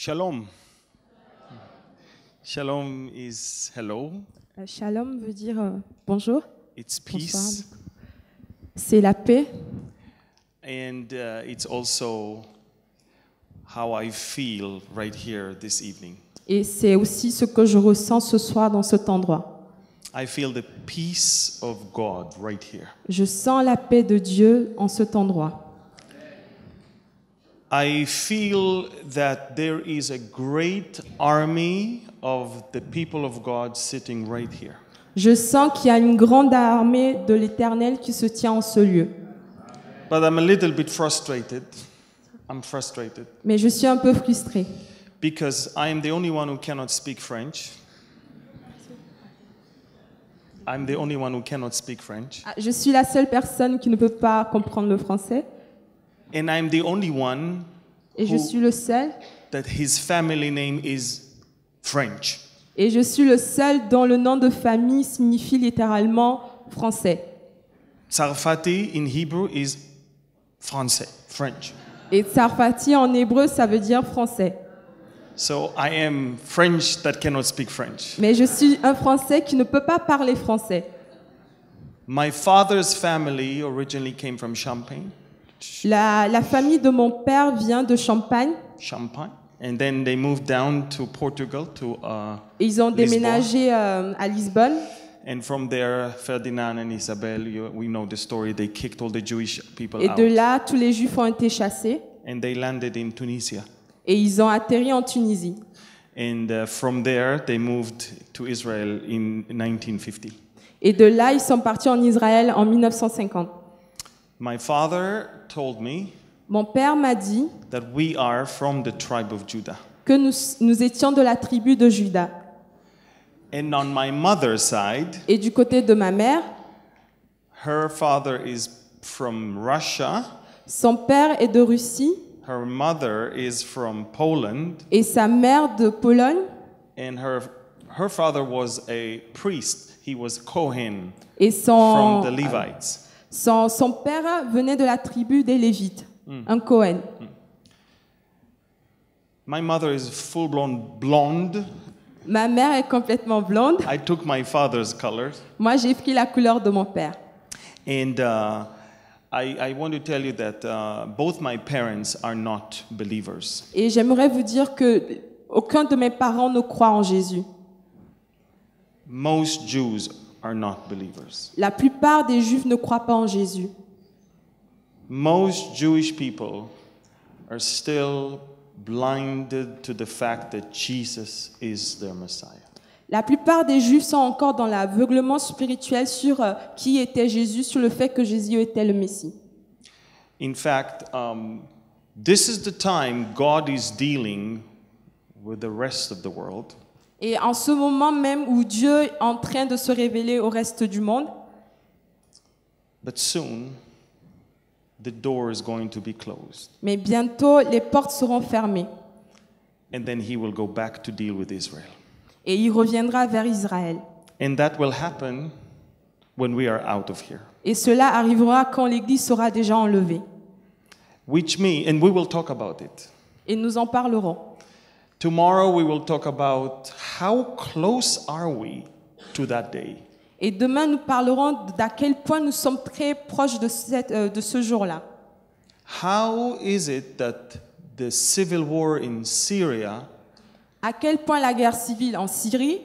Shalom. Shalom is hello. Shalom veut dire bonjour. It's Bonsoir. peace. C'est la paix. And it's also how I feel right here this evening. Et c'est aussi ce que je ressens ce soir dans cet endroit. I feel the peace of God right here. Je sens la paix de Dieu en cet endroit. I feel that there is a great army of the people of God sitting right here. Je sens qu'il y a une grande armée de l'Éternel qui se tient en ce lieu. But I'm a little bit frustrated. I'm frustrated Mais je suis un peu frustrée because I am the only one who cannot speak French. I'm the only one who cannot speak French. Je suis la seule personne qui ne peut pas comprendre le français. And I'm the only one Et je suis le seul. that his family name is French. Et je suis le seul dont le nom de famille signifie littéralement français. Sarfati in Hebrew is français, French. Et Tsarfati en hébreu, ça veut dire français. So I am French that cannot speak French. Mais je suis un Français qui ne peut pas parler français. My father's family originally came from Champagne, La famille de mon père vient de Champagne. and then they moved down to Portugal to Et ils ont déménagé à Lisbonne. and from there Ferdinand and Isabel, we know the story, they kicked all the Jewish people Et out de là, tous les Juifs ont été chassés. and they landed in Tunisia. Et ils ont atterri en Tunisie. And from there they moved to Israel in 1950. Et de là, ils sont partis en Israël en 1950. My father told me Mon père m'a dit that we are from the tribe of Judah. que nous étions de la tribu de Juda. And on my mother's side, Et du côté de ma mère, her father is from Russia, son père est de Russie her mother is from Poland, et sa mère de Pologne. and her father was a priest. He was Kohen Et from the Levites. son père venait de la tribu des Lévites, un Cohen. My mother is full-blown blonde. Ma mère est complètement blonde. I took my father's colors. Moi, j'ai pris la couleur de mon père. And I want to tell you that both my parents are not believers. Et j'aimerais vous dire que aucun de mes parents ne croit en Jésus. Most Jews are not believers. La plupart des Juifs ne croient pas en Jésus. Most Jewish people are still blinded to the fact that Jesus is their Messiah. La plupart des Juifs sont encore dans l'aveuglement spirituel sur qui était Jésus, sur le fait que Jésus était le Messie. In fact, this is the time God is dealing with the rest of the world. Et en ce moment même où Dieu est en train de se révéler au reste du monde, But soon, the door is going to be closed. mais bientôt les portes seront fermées And then he will go back to deal with Israel. et il reviendra vers Israël. And that will happen when we are out of here. Et cela arrivera quand l'Église sera déjà enlevée. Which means, and we will talk about it. Et nous en parlerons. Tomorrow we will talk about how close are we to that day. Et demain, nous parlerons d'à quel point nous sommes très proches de ce jour-là. How is it that the civil war in Syria À quel point la guerre civile en Syrie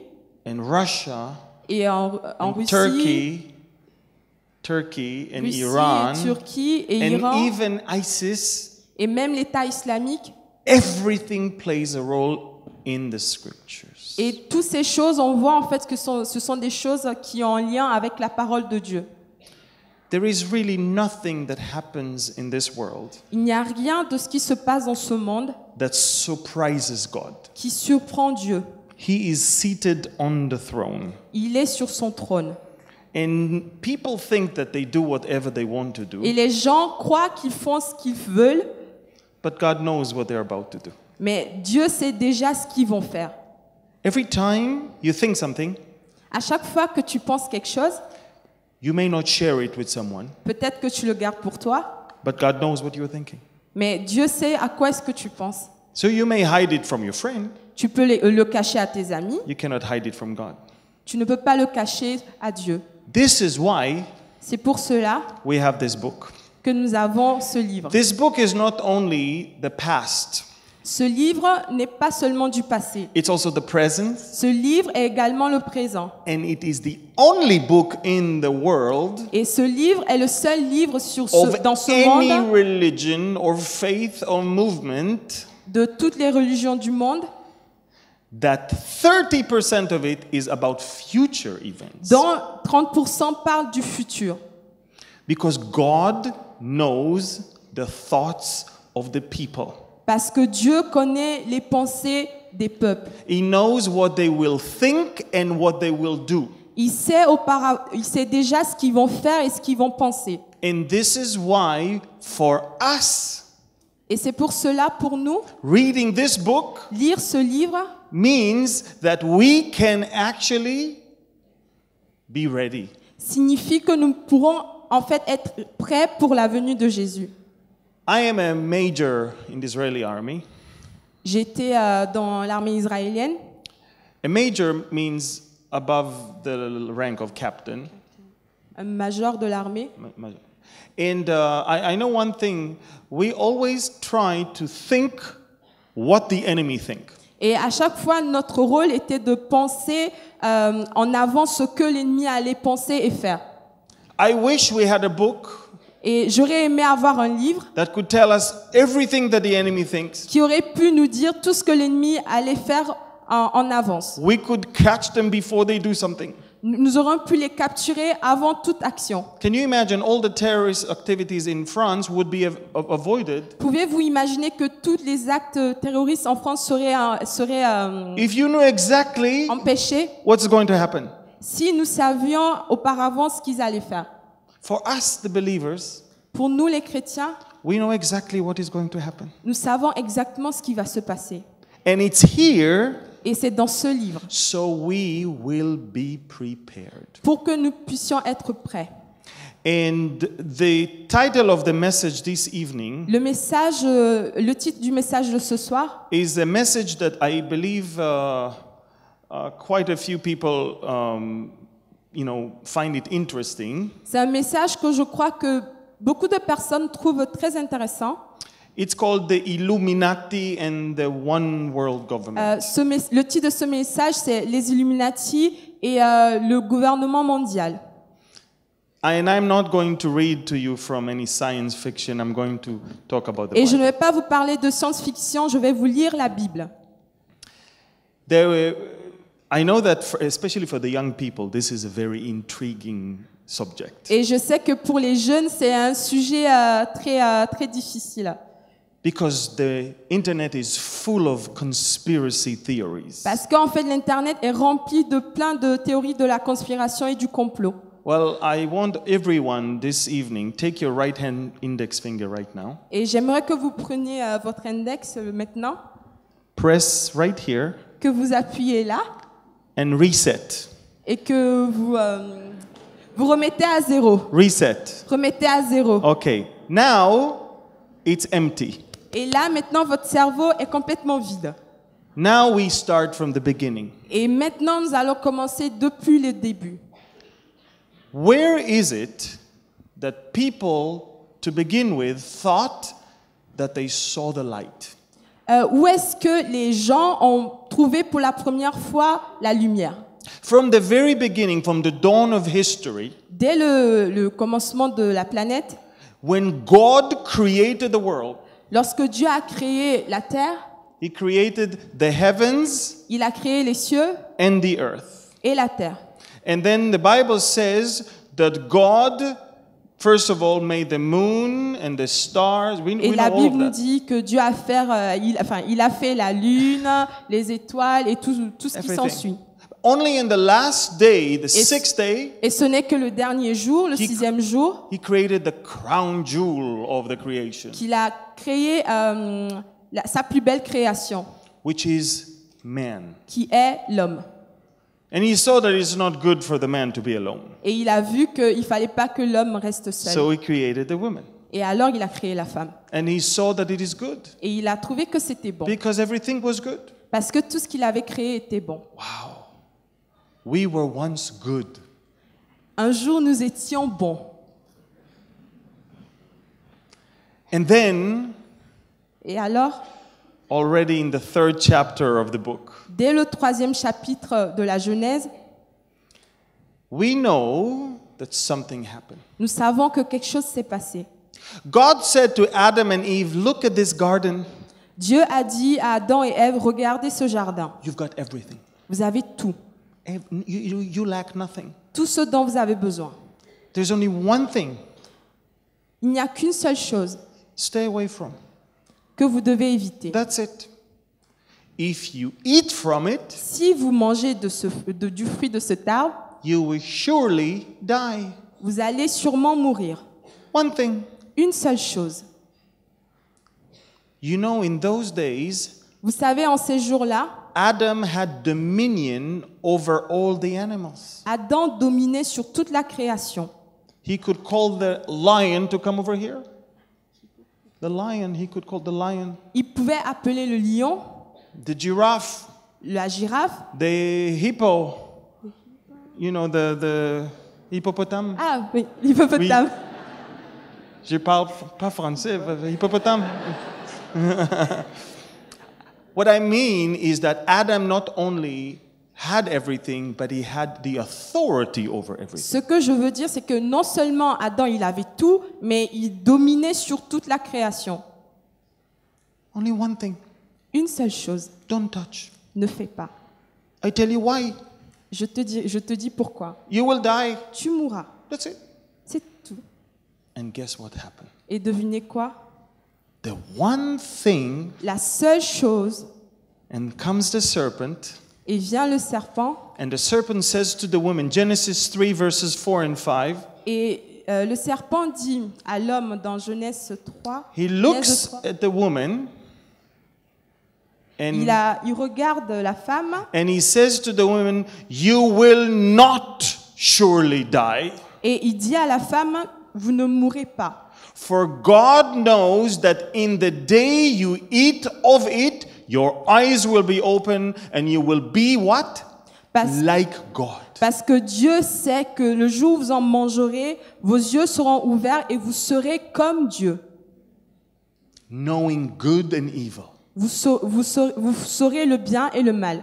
and Russia et en and Russie, Turkey and Russie Iran et Turquie et and Iran even ISIS, et même l'État islamique, everything plays a role in the scriptures. et toutes ces choses, on voit en fait que ce sont des choses qui ont un lien avec la parole de Dieu. There is really nothing that happens in this world Il n'y a rien de ce qui se passe dans ce monde that surprises God. qui surprend Dieu. He is seated on the throne. Il est sur son trône. And people think that they do whatever they want to do, Et les gens croient qu'ils font ce qu'ils veulent, but God knows what they're about to do. mais Dieu sait déjà ce qu'ils vont faire. Every time you think something, À chaque fois que tu penses quelque chose, you may not share it with someone, peut-être que tu le gardes pour toi, but God knows what you're thinking. mais Dieu sait à quoi est-ce que tu penses. So you may hide it from your friend. Tu peux le cacher à tes amis. You cannot hide it from God. Tu ne peux pas le cacher à Dieu. This is why C'est pour cela we have this book. que nous avons ce livre. This book is not only the past, Ce livre n'est pas seulement du passé. it's also the present, Ce livre est également le présent. and it is the only book in the world Et ce livre est le seul livre of dans ce any monde religion or faith or movement de toutes les religions du monde that 30% of it is about future events. dont 30% parlent du futur. Because God knows the thoughts of the people. Parce que Dieu connaît les pensées des peuples. He knows what they will think and what they will do. Il sait déjà ce qu'ils vont faire et ce qu'ils vont penser. And this is why, for us, Et c'est pour cela, pour nous, reading this book lire ce livre means that we can actually be ready. signifie que nous pourrons en fait être prêts pour la venue de Jésus. I am a major in the Israeli army. J'étais dans l'armée israélienne. A major means above the rank of captain. Un major de l'armée. And I know one thing, we always try to think what the enemy think. Et à chaque fois, notre rôle était de penser en avant ce que l'ennemi allait penser et faire. I wish we had a book Et j'aurais aimé avoir un livre that could tell us everything that the enemy thinks. qui aurait pu nous dire tout ce que l'ennemi allait faire en avance. We could catch them before they do something. Nous aurions pu les capturer avant toute action. Can you imagine all the terrorist activities in France would be avoided Pouvez-vous imaginer que tous les actes terroristes en France seraient if you knew exactly empêchés what's going to happen? si nous savions auparavant ce qu'ils allaient faire? For us, the believers, Pour nous les chrétiens, we know exactly what is going to happen. nous savons exactement ce qui va se passer. And it's here, Et c'est dans ce livre so we will be prepared. pour que nous puissions être prêts. And the title of the message this evening Le titre du message de ce soir is a message that I believe quite a few people, find it interesting. c'est un message que je crois que beaucoup de personnes trouvent très intéressant. It's called the Illuminati and the One World Government. Le titre de ce message, c'est les Illuminati et le gouvernement mondial. And I'm not going to read to you from any science fiction. I'm going to talk about the Et je ne Bible. vais pas vous parler de science-fiction, je vais vous lire la Bible. I know that, especially for the young people, this is a very intriguing subject. Et je sais que pour les jeunes, c'est un sujet très difficile. Because the internet is full of conspiracy theories. Parce qu'en fait, l'Internet est rempli de plein de théories de la conspiration et du complot. Well, I want everyone this evening, take your right hand index finger right now. Et j'aimerais que vous preniez votre index maintenant, Press right here que vous appuyez là and reset. et que vous remettez à zéro. Reset. Remettez à zéro. Okay. Now it's empty. Et là, maintenant, votre cerveau est complètement vide. Now we start from the beginning. Et maintenant, nous allons commencer depuis le début. Where is it that people, to begin with, thought that they saw the light? Où est-ce que les gens ont trouvé pour la première fois la lumière? From the very beginning, from the dawn of history, Dès le commencement de la planète, when God created the world, lorsque Dieu a créé la terre, He created the heavens il a créé les cieux and the earth. et la terre. And then the Bible says that God, first of all, made the moon and the stars. We Et know la all Bible of nous that. dit que Dieu a fait, il a fait la lune, les étoiles et tout ce qui Everything. s'ensuit. Only in the last day, the sixth day, Et ce n'est que le dernier jour, le He- sixième jour, He created the crown jewel of the creation, qu'il a créé sa plus belle création, which is man. qui est l'homme. And He saw that it's not good for the man to be alone. Et il a vu qu'il ne fallait pas que l'homme reste seul. So He created the woman. Et alors il a créé la femme. And he saw that it is good Et il a trouvé que c'était bon. because everything was good. Parce que tout ce qu'il avait créé était bon. Wow. We were once good. Un jour, nous étions bons. And then, Et alors, already in the 3rd chapter of the book, dès le 3e chapitre de la Genèse, we know that something happened. nous savons que quelque chose s'est passé. God said to Adam and Eve, look at this garden. Dieu a dit à Adam et Ève, regardez ce jardin. You've got everything. Vous avez tout. You lack nothing. Tout ce dont vous avez besoin. There's only one thing. Il n'y a qu'une seule chose Stay away from. que vous devez éviter. That's it. If you eat from it, Si vous mangez du fruit de cet arbre, you will surely die. vous allez sûrement mourir. One thing. Une seule chose. You know, in those days, Vous savez, en ces jours-là, Adam had dominion over all the animals. Adam dominait sur toute la création. He could call the lion to come over here. The lion, he could call the lion. Il pouvait appeler le lion, The giraffe, la girafe. the hippo. You know, the hippopotame. Ah oui, l'hippopotame. Je parle pas français, hippopotame. What I mean is that Adam not only had everything, but he had the authority over everything. Ce que je veux dire, c'est que non seulement Adam, il avait tout, mais il dominait sur toute la création. Only one thing. Une seule chose, Don't touch. ne fais pas. I tell you why. Je te dis pourquoi. You will die. Tu mourras. That's it. C'est tout. And guess what happened? Et devinez quoi? The one thing, La seule chose, and comes the serpent, et vient le serpent, and the serpent says to the woman, Genesis 3 verses 4 and 5, et le serpent dit à l'homme dans Genèse 3, he Genèse looks 3, at the woman and il regarde la femme he says to the woman, you will not surely die. et il dit à la femme, vous ne mourrez pas. For God knows that in the day you eat of it, your eyes will be open and you will be what? Like God. Parce que Dieu sait que le jour où vous en mangerez, vos yeux seront ouverts et vous serez comme Dieu. Knowing good and evil. Vous saurez le bien et le mal.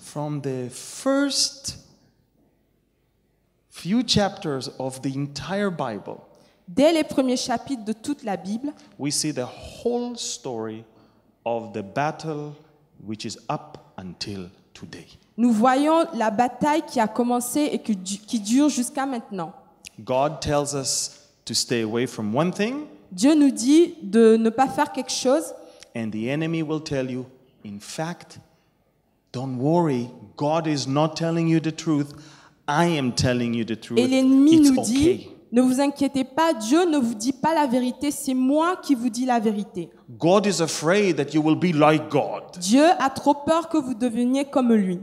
From the first few chapters of the entire Bible, Dès les premiers chapitres de toute la Bible, we see the whole story of the battle which is up until today. nous voyons la bataille qui a commencé et qui dure jusqu'à maintenant. God tells us to stay away from one thing, Dieu nous dit de ne pas faire quelque chose and the enemy will tell you, in fact, don't worry, God is not telling you the truth, I am telling you the truth. et l'ennemi It's nous dit okay. ne vous inquiétez pas, Dieu ne vous dit pas la vérité, c'est moi qui vous dis la vérité. God is afraid that you will be like God. Dieu a trop peur que vous deveniez comme lui.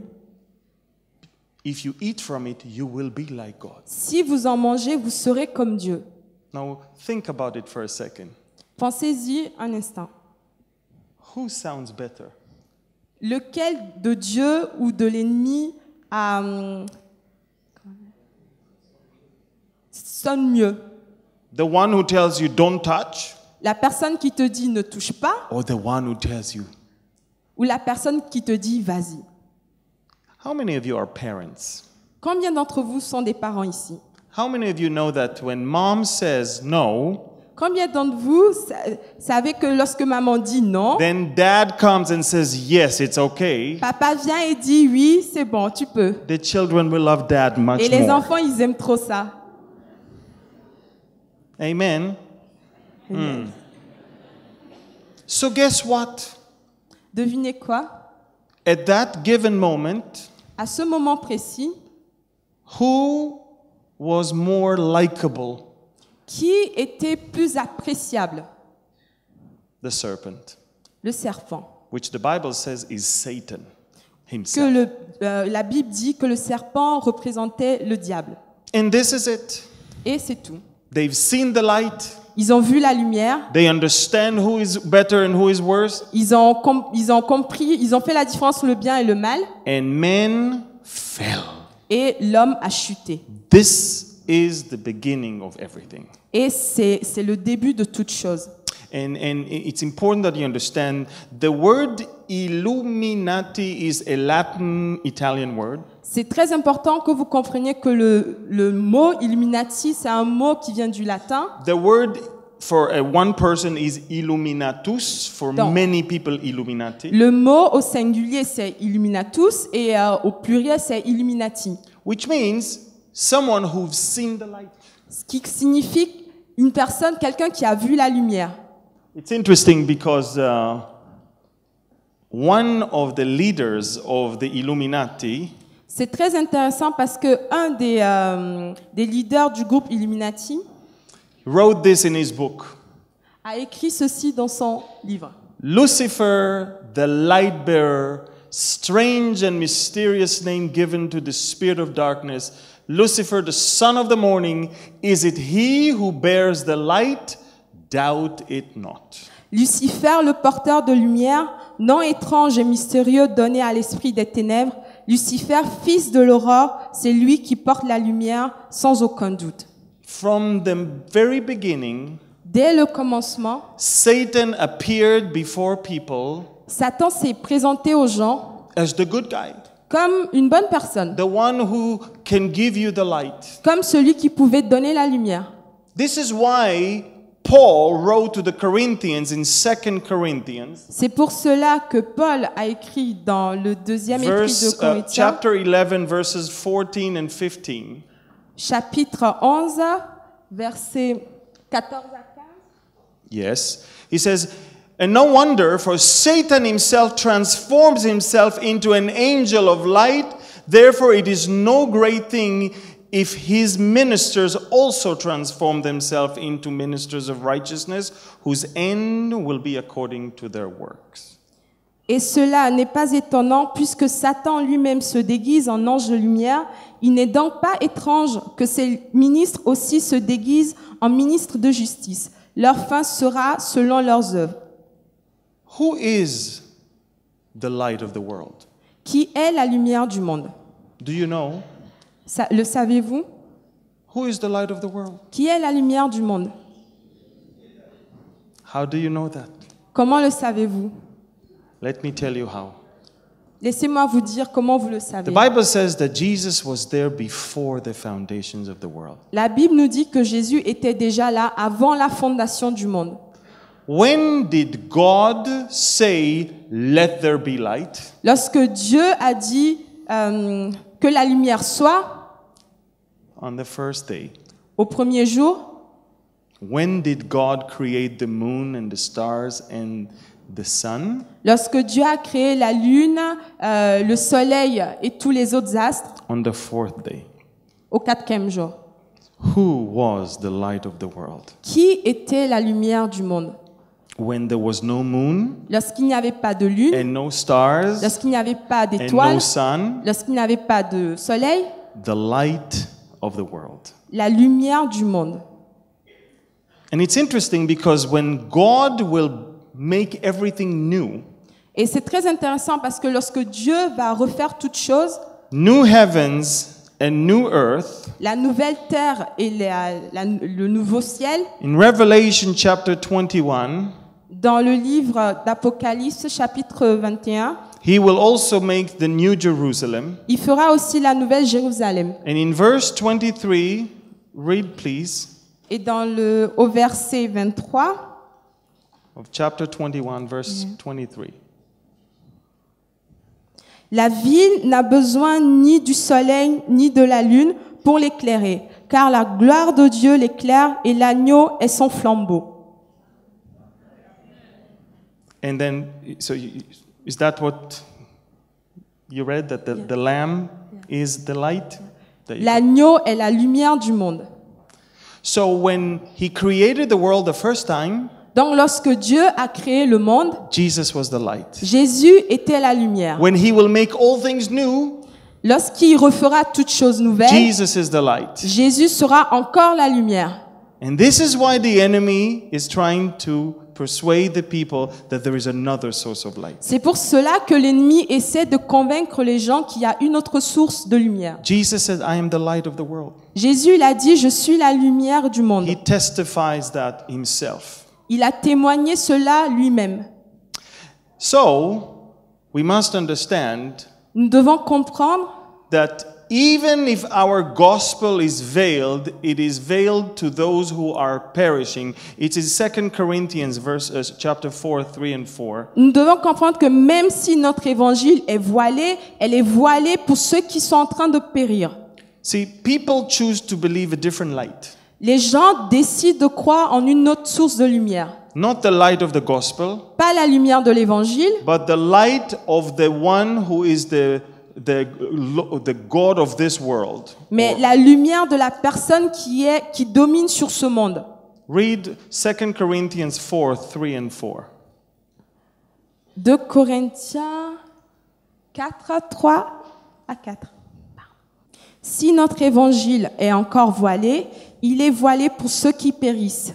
If you eat from it, you will be like God. Si vous en mangez, vous serez comme Dieu. Now, think about it for a second. Pensez-y un instant. Who sounds better? Lequel de Dieu ou de l'ennemi sonne mieux? The one who tells you don't touch, La personne qui te dit ne touche pas or the one who tells you? ou la personne qui te dit vas-y? How many of you are parents? Combien d'entre vous sont des parents ici? How many of you know that when mom says no, Combien d'entre vous savez que lorsque maman dit non, then dad comes and says yes, it's okay? papa vient et dit oui, c'est bon, tu peux. The children will love dad much Et les more. enfants, ils aiment trop ça. Amen. So guess what? Devinez quoi? At that given moment, À ce moment précis, who was more likable? qui était plus appréciable? The serpent, Le serpent. which the Bible says is Satan Que himself. la Bible dit que le serpent représentait le diable. And this is it. Et c'est tout. They've seen the light. Ils ont vu la lumière. They understand who is better and who is worse. Ils ont compris, ils ont fait la différence entre le bien et le mal. And man fell. Et l'homme a chuté. This is the beginning of everything. Et c'est le début de toute chose. And it's important that you understand the word Illuminati is a Latin Italian word. C'est très important que vous compreniez que le mot Illuminati, c'est un mot qui vient du latin. The word for one person is Illuminatus, for Donc, many people Illuminati. Le mot au singulier, c'est Illuminatus, et au pluriel, c'est Illuminati. Which means someone who's seen the light. Ce qui signifie une personne, quelqu'un qui a vu la lumière. It's interesting because one of the leaders of the Illuminati C'est très intéressant parce que un des leaders du groupe Illuminati wrote this in his book. A écrit ceci dans son livre. Lucifer, the light bearer, strange and mysterious name given to the spirit of darkness. Lucifer, the son of the morning, is it he who bears the light? Doubt it not. Lucifer, le porteur de lumière, nom étrange et mystérieux donné à l'esprit des ténèbres. Lucifer, fils de l'aurore, c'est lui qui porte la lumière sans aucun doute. From the very beginning, dès le commencement, Satan appeared before people Satan s'est présenté aux gens as the good guy, comme une bonne personne, the one who can give you the light. comme celui qui pouvait donner la lumière. This is why Paul wrote to the Corinthians in 2 Corinthians, C'est pour cela que Paul a écrit dans le deuxième épître de Corinthiens, chapter 11, verses 14 and 15. Chapitre 11, versets 14 à 15. Yes. He says, and no wonder, for Satan himself transforms himself into an angel of light. Therefore it is no great thing if his ministers also transform themselves into ministers of righteousness, whose end will be according to their works. Et cela n'est pas étonnant, puisque Satan lui-même se déguise en ange de lumière. Il n'est donc pas étrange que ses ministres aussi se déguisent en ministres de justice. Leur fin sera selon leurs œuvres. Who is the light of the world? Qui est la lumière du monde? Do you know? Le savez-vous? Who is the light of the world? Qui est la lumière du monde? How do you know that? Comment le savez-vous? Let me tell you how. Laissez-moi vous dire comment vous le The savez. Bible says that Jesus was there before the foundations of the world. La Bible nous dit que Jésus était déjà là avant la fondation du monde. When did God say, "Let there be light"? Lorsque Dieu a dit que la lumière soit, On the first day. au premier jour. When did God create the moon and the stars and the sun? Lorsque Dieu a créé la lune, le soleil et tous les autres astres, On the fourth day. au quatrième jour. Who was the light of the world? Qui était la lumière du monde? When there was no moon Lorsqu'il n'y avait pas de lune, and no stars lorsqu'il n'y avait pas and d'étoiles, no sun, lorsqu'il n'y avait pas de soleil, the light of the world. la lumière du monde. And it's interesting because when God will make everything new, Et c'est très intéressant parce que lorsque Dieu va refaire toutes choses, new heavens and new earth, la nouvelle terre et le nouveau ciel, in Revelation chapter 21, dans le livre d'Apocalypse chapitre 21, he will also make the new Jerusalem. il fera aussi la nouvelle Jérusalem. And in verse 23, read please, Et au verset 23, of chapter 21, verse 23. la ville n'a besoin ni du soleil ni de la lune pour l'éclairer, car la gloire de Dieu l'éclaire et l'agneau est son flambeau. And then, is that what you read? That the Lamb is the light? L'agneau est la lumière du monde. So when he created the world the first time, Donc lorsque Dieu a créé le monde, Jesus was the light. Jésus était la lumière. When he will make all things new, Lorsqu'il refera toutes choses nouvelles, Jesus is the light. Jésus sera encore la lumière. And this is why the enemy is trying to persuade the people that there is another source of light. C'est pour cela que l'ennemi essaie de convaincre les gens qu'il y a une autre source de lumière. Jesus said, I am the light of the world. Jésus il a dit, je suis la lumière du monde. He testifies that himself. Il a témoigné cela lui-même. So, we must understand Nous devons comprendre that even if our gospel is veiled, it is veiled to those who are perishing. It is 2 Corinthians chapter 4, 3 and 4. Nous devons comprendre que même si notre évangile est voilé, elle est voilée pour ceux qui sont en train de périr. See, people choose to believe a different light. Les gens décident de croire en une autre source de lumière. Not the light of the gospel, Pas la lumière de l'évangile, but the light of the one who is the God of this world. mais la lumière de la personne qui domine sur ce monde. Read 2 Corinthians 4, 3 and 4. 2 Corinthiens 4, 3 à 4. Si notre évangile est encore voilé, il est voilé pour ceux qui périssent.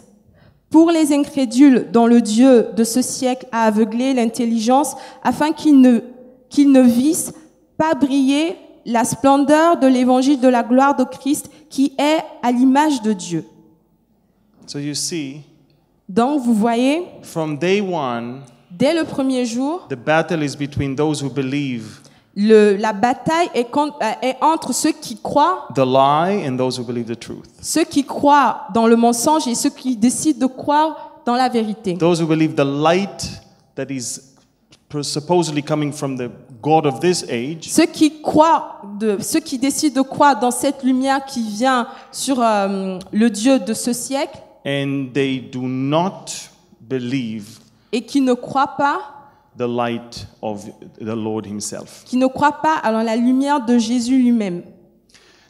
Pour les incrédules dont le Dieu de ce siècle a aveuglé l'intelligence afin qu'ils ne vissent pas briller la splendeur de l'évangile de la gloire de Christ qui est à l'image de Dieu. So you see, Donc vous voyez, from day one, dès le premier jour, the battle is between those who believe la bataille est entre ceux qui croient, the lie and those who believe the truth. ceux qui croient dans le mensonge et ceux qui décident de croire dans la vérité. Those who believe the light that is supposedly coming from the God of this age, Ceux qui décident de croire dans cette lumière qui vient sur le Dieu de ce siècle and they do not believe et qui ne croient pas, the light of the Lord himself. à la lumière de Jésus lui-même.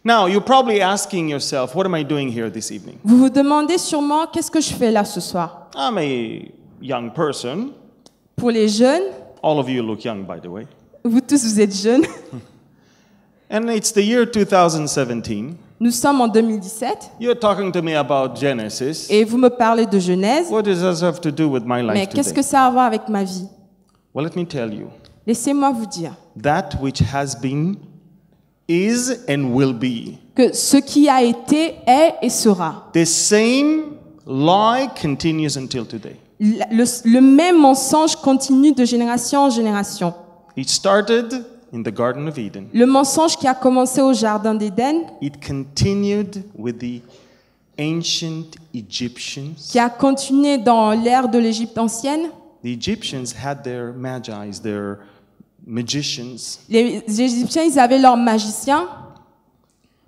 Now, you're probably asking yourself, what am I doing here this evening? Vous vous demandez sûrement, qu'est-ce que je fais là ce soir? I'm a young person. Pour les jeunes, All of you look young, by the way. vous tous vous êtes jeunes, And it's the year 2017. nous sommes en 2017 You're talking to me about Genesis. et vous me parlez de Genèse, What does this have to do with my mais life qu'est-ce today? que ça a à voir avec ma vie? Well, let me tell you. Laissez-moi vous dire That which has been, is, and will be. que ce qui a été, est et sera. The same lie continues until today. Le même mensonge continue de génération en génération. It started in the Garden of Eden. Le mensonge qui a commencé au Jardin d'Éden, It continued with the ancient Egyptians. qui a continué dans l'ère de l'Égypte ancienne. The Egyptians had their magi's, their magicians. Les Égyptiens, ils avaient leurs magiciens.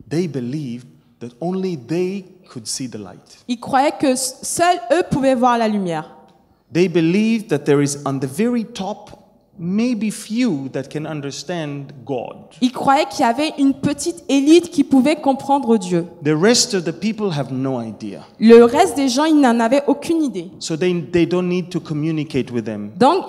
They believed that only they could see the light. Ils croyaient que seuls eux pouvaient voir la lumière. They believed that there is on the very top maybe few that can understand God. Ils croyaient qu'il y avait une petite élite qui pouvait comprendre Dieu. The rest of the people have no idea. Le reste des gens, ils n'en avaient aucune idée. So they don't need to communicate with them. Donc,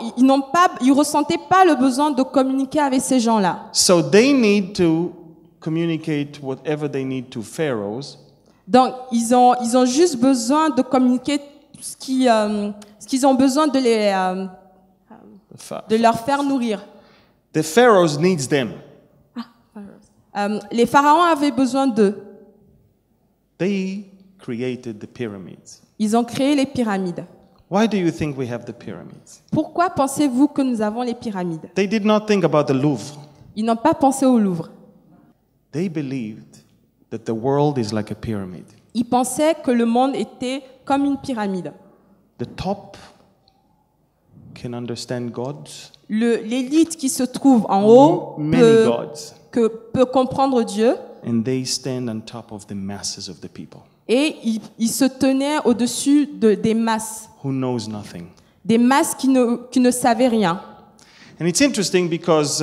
ils ressentaient pas le besoin de communiquer avec ces gens-là. So they need to communicate whatever they need to pharaohs. Donc, ils ont juste besoin de communiquer ce qu'ils ont besoin de leur faire nourrir. The pharaohs needs them. Les pharaons avaient besoin d'eux. They created the pyramids. Ils ont créé les pyramides. Why do you think we have the pyramids? Pourquoi pensez-vous que nous avons les pyramides? They did not think about the Louvre. Ils n'ont pas pensé au Louvre. They believed that the world is like a pyramid. Ils pensaient que le monde était comme une pyramide. The top can understand God. L'élite qui se trouve en haut Many gods. peut comprendre Dieu And they stand on top of the masses of the people et ils se tenaient au-dessus des masses. who knows nothing. Des masses qui ne savaient rien. And it's interesting because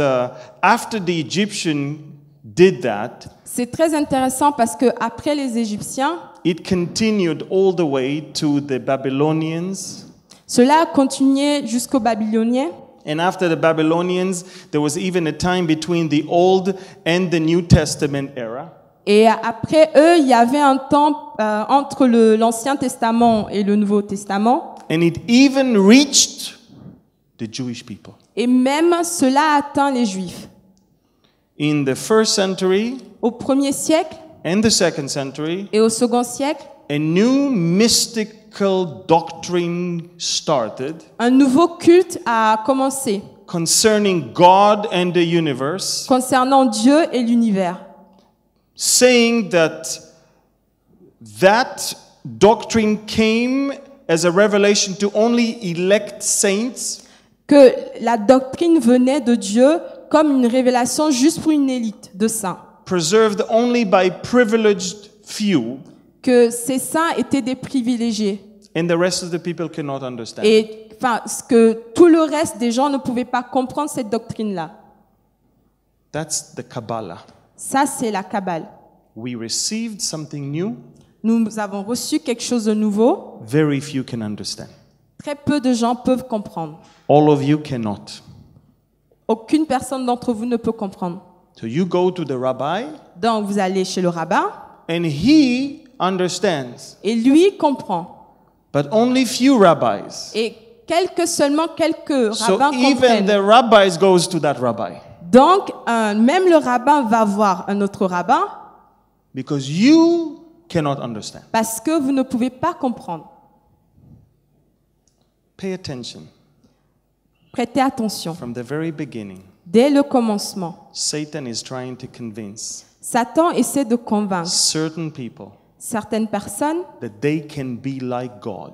after the Egyptian did that, C'est très intéressant parce que après les Égyptiens, it continued all the way to the Babylonians. cela a continué jusqu'aux Babyloniens. And after the Babylonians, there was even a time between the Old and the New Testament era. Et après eux, il y avait un temps entre l'Ancien Testament et le Nouveau Testament. And it even reached the Jewish people. Et même cela a atteint les Juifs. In the first century Au 1er siècle and the second century, et au 2e siècle, a new mystical doctrine started un nouveau culte a commencé concerning God and the universe, concernant Dieu et l'univers, saying that doctrine came as a revelation to only elect saints, que la doctrine venait de Dieu comme une révélation juste pour une élite de saints, preserved only by privileged few, que ces saints étaient des privilégiés and the rest of the people cannot understand. et que tout le reste des gens ne pouvaient pas comprendre cette doctrine-là. That's the Kabbalah. Ça, c'est la Kabbale. We received something new, Nous avons reçu quelque chose de nouveau. very few can understand. Très peu de gens peuvent comprendre. All of you cannot. Aucune personne d'entre vous ne peut comprendre. So you go to the rabbi, Donc, vous allez chez le rabbin and he understands. et lui comprend. But only few rabbis. Et seulement quelques So rabbins even comprennent. the rabbis goes to that rabbi. Donc, même le rabbin va voir un autre rabbin Because you cannot understand. parce que vous ne pouvez pas comprendre. Pay attention. Prêtez attention. From the very beginning, Dès le commencement, Satan is trying to convince Satan essaie de convaincre certain people certaines personnes that they can be like God.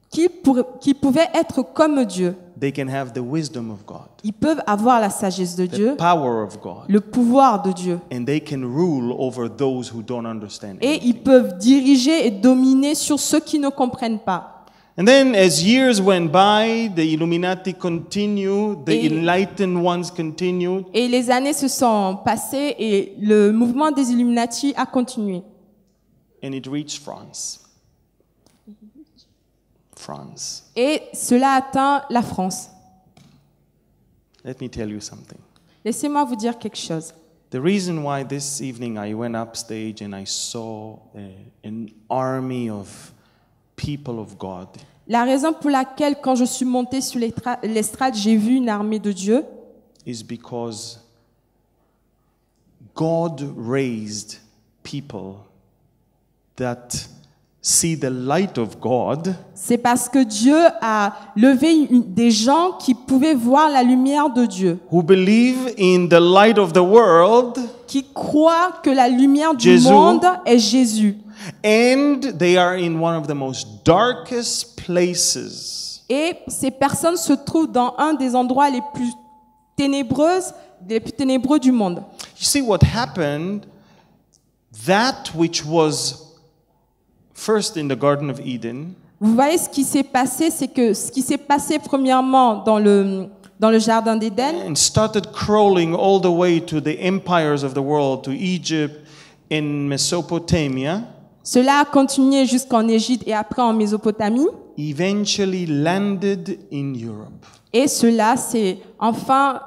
qui pouvaient être comme Dieu. They can have the wisdom of God, Ils peuvent avoir la sagesse de the Dieu, power of God, le pouvoir de Dieu. and they can rule over those who don't understand Et anything. ils peuvent diriger et dominer sur ceux qui ne comprennent pas. And then as years went by, the Illuminati continued, the Et- enlightened ones continued, Et les années se sont passées et le mouvement des Illuminati a continué. and it reached France. France. Et cela atteint la France. Let me tell you something. Laissez-moi vous dire quelque chose. The reason why this evening I went upstage and I saw an army of people of God La raison pour laquelle, quand je suis montée sur l'estrade, j'ai vu une armée de Dieu, is because God raised people that see the light of God c'est parce que Dieu a levé des gens qui pouvaient voir la lumière de Dieu, who believe in the light of the world, qui croient que la lumière du Jésus. monde est Jésus. and they are in one of the most darkest places. Et ces personnes se trouvent dans un des endroits les plus ténébreux du monde. You see what happened? That which was first in the Garden of Eden Vous voyez ce qui s'est passé, c'est que ce qui s'est passé premièrement dans le jardin d'Éden, and started crawling all the way to the empires of the world, to Egypt and Mesopotamia, cela a continué jusqu'en Égypte et après en Mésopotamie, eventually landed in Europe. et cela s'est enfin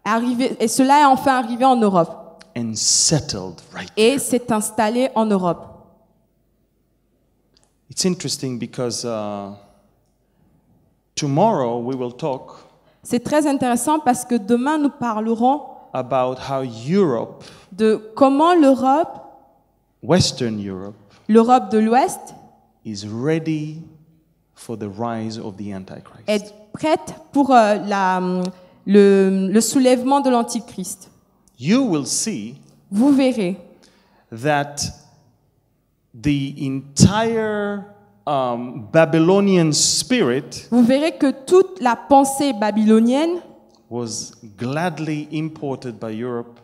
arrivé, et cela est enfin arrivé en Europe And settled right. et s'est installé en Europe. It's interesting because tomorrow we will talk C'est très intéressant parce que demain nous parlerons about how Europe, de comment Western Europe, l'Europe de l'Ouest is ready for the rise of the Antichrist. est prête pour le soulèvement de l'Antichrist. You will see Vous verrez that the entire Babylonian spirit Vous verrez que toute la pensée babylonienne was gladly imported by Europe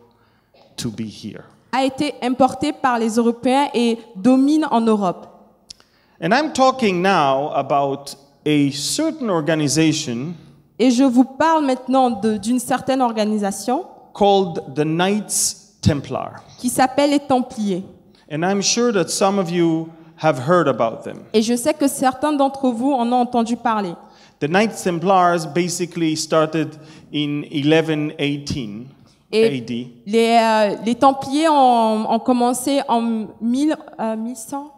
to be here. a été importée par les Européens et domine en Europe. And I'm talking now about a certain organization Et je vous parle maintenant d'une certaine organisation called the Knights Templar. qui s'appelle les Templiers. And I'm sure that some of you have heard about them. Et je sais que certains d'entre vous en ont entendu parler. The Knights Templars basically started in 1118. Et AD. les Templiers ont commencé en 1100.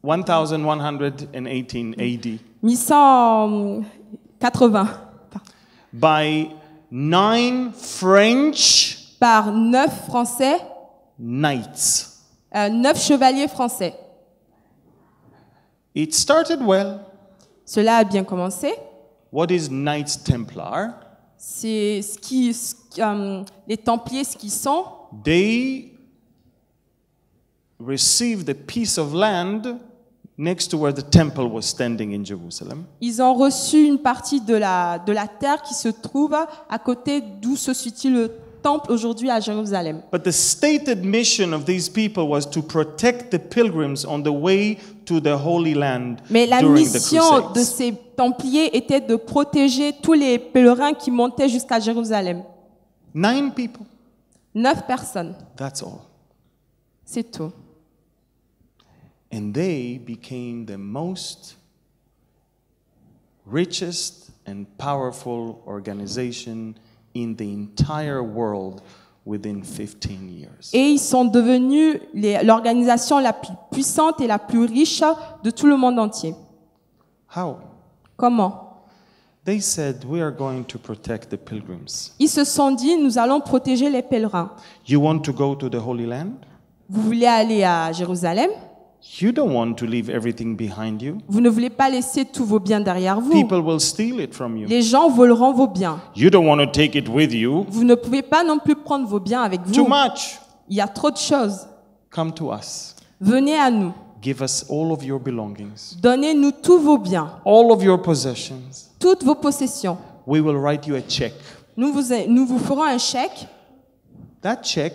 1118 AD 1180 by 9 French par 9 Français, knights. 9 chevaliers français. It started well. Cela a bien commencé. What is Knights Templar? C'est les Templiers, ce qu'ils sont. They received a piece of land next to where the temple was standing in Jerusalem. Ils ont reçu une partie de la terre qui se trouve à côté d'où se situe le temple aujourd'hui à Jérusalem. But the stated mission of these people was to protect the pilgrims on the way to the Holy Land Mais la during the mission de Crusades. ces Templiers était de protéger tous les pèlerins qui montaient jusqu'à Jérusalem. 9 people. 9 personnes, That's all. c'est tout. And they became the most richest and powerful organization in the entire world within 15 years. Et ils sont devenus l'organisation la plus puissante et la plus riche de tout le monde entier. How? Comment? They said, we are going to protect the pilgrims. Ils se sont dit, nous allons protéger les pèlerins. You want to go to the Holy Land? Vous voulez aller à Jérusalem? You don't want to leave everything behind you. Vous ne voulez pas laisser tous vos biens derrière vous. People will steal it from you. Les gens voleront vos biens. You don't want to take it with you. Vous ne pouvez pas non plus prendre vos biens avec Too vous. much. Il y a trop de choses. Come to us. Venez à nous. Give us all of your belongings, Donnez-nous tous vos biens, all of your possessions. toutes vos possessions. We will write you a check. Nous vous ferons un chèque. That check,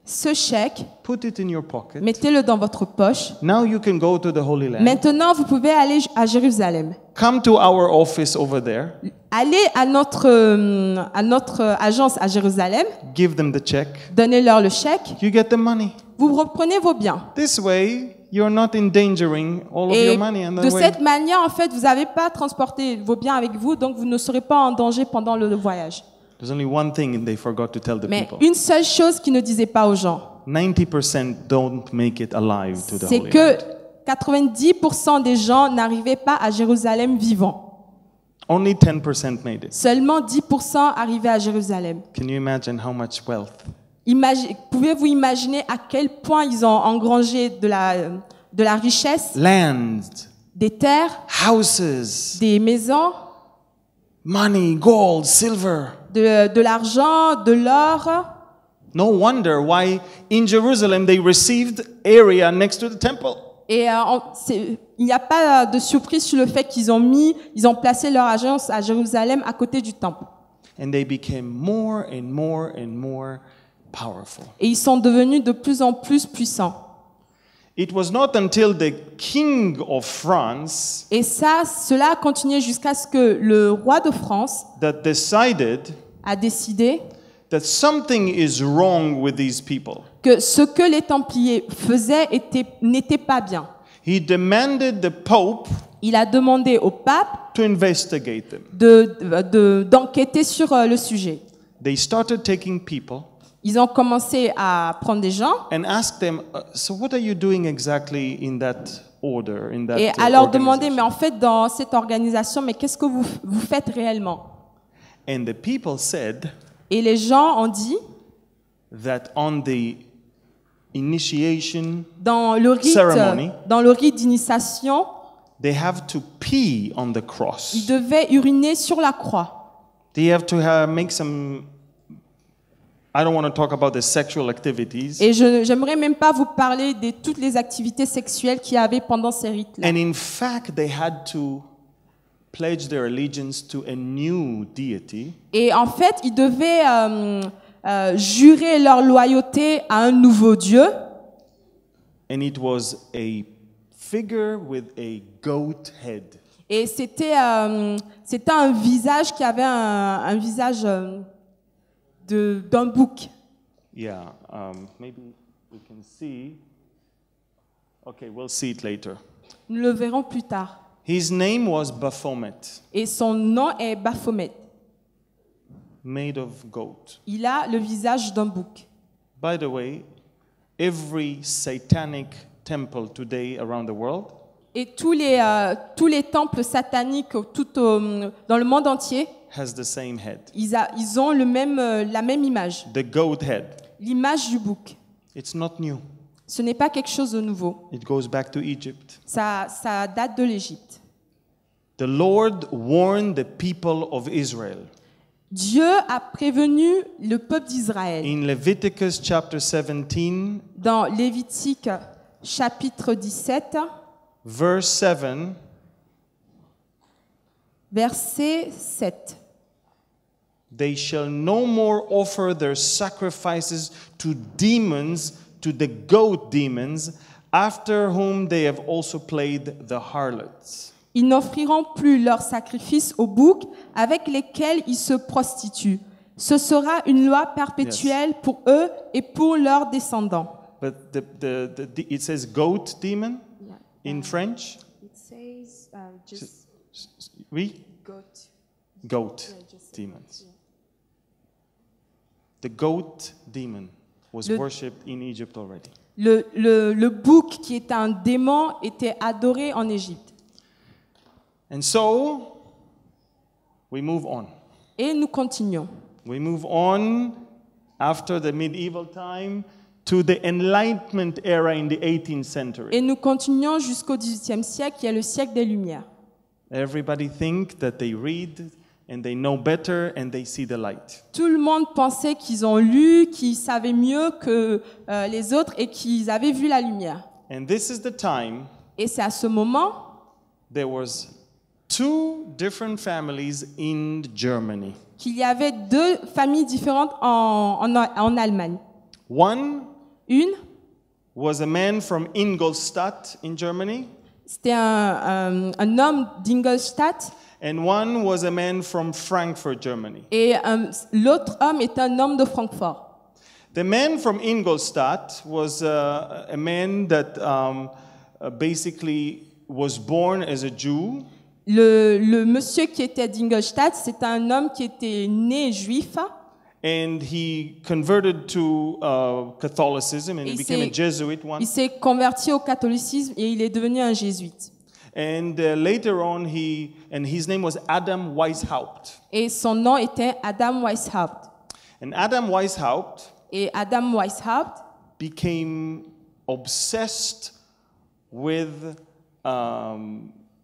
Ce chèque, put it in your pocket. mettez-le dans votre poche. Now you can go to the Holy Land. Maintenant, vous pouvez aller à Jérusalem. Come to our office over there. Allez à notre agence à Jérusalem. Give them the check. Donnez-leur le chèque. You get the money. Vous reprenez vos biens. This way, you're not endangering all of Et your money on the de way. cette manière, en fait, vous n'avez pas transporté vos biens avec vous, donc vous ne serez pas en danger pendant le voyage. There's only one thing they forgot to tell the Mais people. une seule chose qu'ils ne disaient pas aux gens, 90% don't make it alive to the c'est Holy que Land. 90% des gens n'arrivaient pas à Jérusalem vivants. Only 10% made it. Seulement 10% arrivaient à Jérusalem. Can you imagine how much wealth? Pouvez-vous imaginer à quel point ils ont engrangé de la richesse, Land, des terres, houses, des maisons, money, gold, silver. de l'argent, de l'or? No wonder why in Jerusalem they received area next to the temple. Et il n'y a pas de surprise sur le fait qu'ils ont placé leur agence à Jérusalem à côté du temple. And they became more and more and more powerful. Et ils sont devenus de plus en plus puissants. It was not until the king of France Et cela a continué jusqu'à ce que le roi de France that decided a décidé that something is wrong with these people. que ce que les Templiers faisaient n'était pas bien. He demanded the Pope Il a demandé au pape to investigate them. d'enquêter sur le sujet. They started taking people Ils ont commencé à prendre des gens and asked them, so what are you doing exactly in that order, in that et à leur organization? demander, mais en fait, dans cette organisation, mais qu'est-ce que vous faites réellement? And the people said Et les gens ont dit, that on the initiation, dans le Ceremony. rite d'initiation, they have to pee on the cross. ils devaient uriner sur la croix. They have to make some, I don't want to talk about the sexual activities. Et j'aimerais même pas vous parler de toutes les activités sexuelles qu'il y avait pendant ces rites-là. And in fact, they had to pledge their allegiance to a new deity. Et en fait, ils devaient jurer leur loyauté à un nouveau Dieu. And it was a figure with a goat head. Et c'était un visage qui avait un visage d'un bouc. Yeah, maybe we can see. Okay, we'll see it later. Nous le verrons plus tard. His name was Baphomet. Et son nom est Baphomet. made of goat. Il a le visage d'un bouc. By the way, every satanic temple today around the world Et tous les temples sataniques dans le monde entier, has the same head, ils ont la même image, the goat head. l'image du bouc. It's not new. Ce n'est pas quelque chose de nouveau. It goes back to Egypt. Ça date de l'Égypte. The Lord warned the people of Israel. Dieu a prévenu le peuple d'Israël. In Leviticus chapter 17, Dans Lévitique chapitre 17, verse 7, verset 7. they shall no more offer their sacrifices to demons, to the goat demons, after whom they have also played the harlots. Ils n'offriront plus leurs sacrifices aux boucs avec lesquels ils se prostituent. Ce sera une loi perpétuelle pour eux et pour leurs descendants. But it says goat demon in French. It says Oui? goat. Goat demons. The goat demon was worshipped in Egypt already. Le bouc, qui est un démon, était adoré en Égypte. And so, we move on. Et nous continuons. We move on after the medieval time to the Enlightenment era in the 18th century. Et nous continuons jusqu'au XVIIIe siècle, qui est le siècle des Lumières. Everybody think that they read and they know better and they see the light. Tout le monde pensait qu'ils ont lu, qu'ils savaient mieux que les autres et qu'ils avaient vu la lumière. And this is the time Et c'est à ce moment there was two different families in Germany. qu'il y avait deux familles différentes en Allemagne. One Une, was a man from Ingolstadt in Germany, c'était un homme d'Ingolstadt and one was a man from Frankfurt, Germany. et l'autre homme est un homme de Francfort. The man from Ingolstadt was a man that basically was born as a Jew. Le monsieur qui était d'Ingolstadt, c'est un homme qui était né juif. And he converted to Catholicism and Il he became a s'est- Jesuit Il once. s'est converti au catholicisme et il est devenu un jésuite. And later on, his name was Adam Weishaupt. Et son nom était Adam Weishaupt. And Adam Weishaupt Et Adam Weishaupt became obsessed with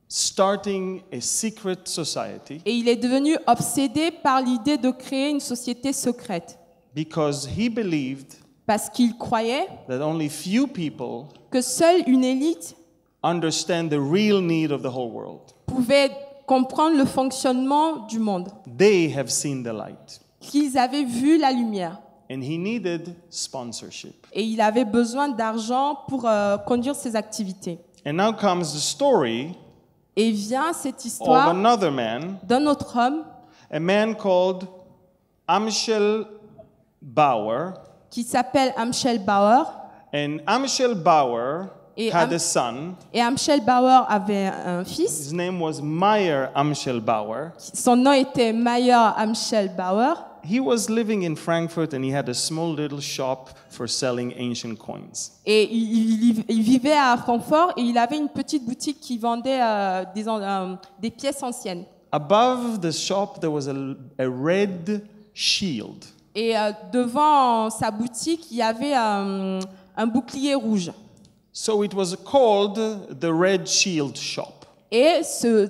starting a secret society et il est devenu obsédé par l'idée de créer une société secrète because he believed parce qu'il croyait that only few people que seule une élite understand the real need of the whole world. pouvait comprendre le fonctionnement du monde, They have seen the light. qu'ils avaient vu la lumière. And he needed sponsorship. Et il avait besoin d'argent pour conduire ses activités. And now comes the story Et vient cette of histoire another man, d'un autre homme a man called Amschel Bauer. qui s'appelle Amschel Bauer. And Amschel Bauer Et had a son. Et Amschel Bauer avait un fils. His name was Meyer Amschel Bauer. Son nom était Meyer Amschel Bauer. He was living in Frankfurt and he had a small little shop for selling ancient coins. Et il vivait à Francfort et il avait une petite boutique qui vendait des pièces anciennes. Above the shop, there was a red shield. Et devant sa boutique, il y avait un bouclier rouge. So it was called the Red Shield Shop. Et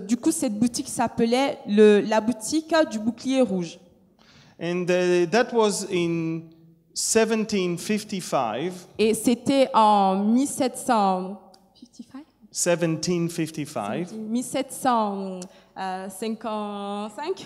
du coup, cette boutique s'appelait la boutique du bouclier rouge. And that was in 1755. Et c'était en 1755. 1755. 1755.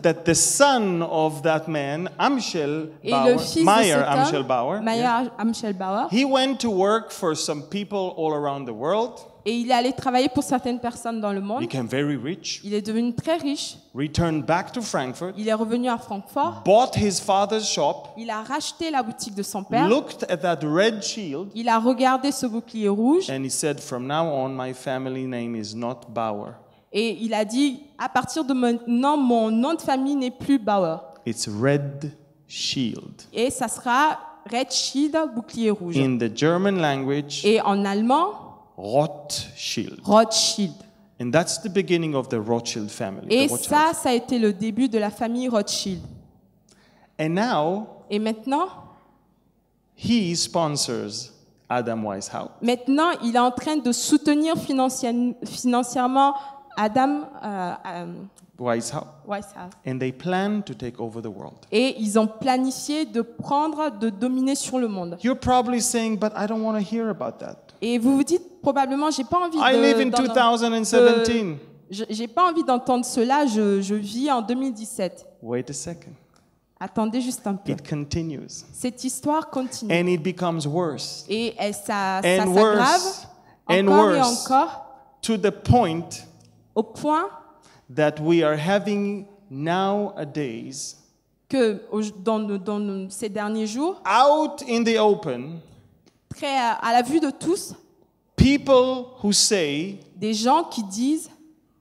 That the son of that man, Amschel Et Bauer, le fils Meyer de cet Amschel homme, Bauer, Meyer Amschel Bauer, he went to work for some people all around the world, et il est allé travailler pour certaines personnes dans le monde. became very rich, Il est devenu très riche. returned back to Frankfurt, Il est revenu à Francfort. bought his father's shop, Il a racheté la boutique de son père. looked at that red shield, Il a regardé ce bouclier rouge and he said, "From now on, my family name is not Bauer. et il a dit, à partir de maintenant, mon nom de famille n'est plus Bauer. it's Red Shield. Et ça sera Red Shield, bouclier rouge. In the German language, Et en allemand, Rothschild. Rothschild. And that's the beginning of the Rothschild family. Et the Rothschild. ça a été le début de la famille Rothschild. And now, Et maintenant, he sponsors Adam Weishaupt. maintenant, il est en train de soutenir financièrement Adam Weishaupt. Weishaupt. And they plan to take over the world. Et ils ont planifié de dominer sur le monde. You're probably saying, but I don't want to hear about that. Et vous vous dites probablement, j'ai pas envie I live in 2017. J'ai pas envie d'entendre cela. Je vis en 2017. Wait a second. Attendez juste un peu. It continues. Cette histoire continue. And it becomes worse. Et ça And s'aggrave worse. And encore et worse. encore, To the point au point that we are having nowadays, que dans ces derniers jours, out in the open, très à la vue de tous, people who say des gens qui disent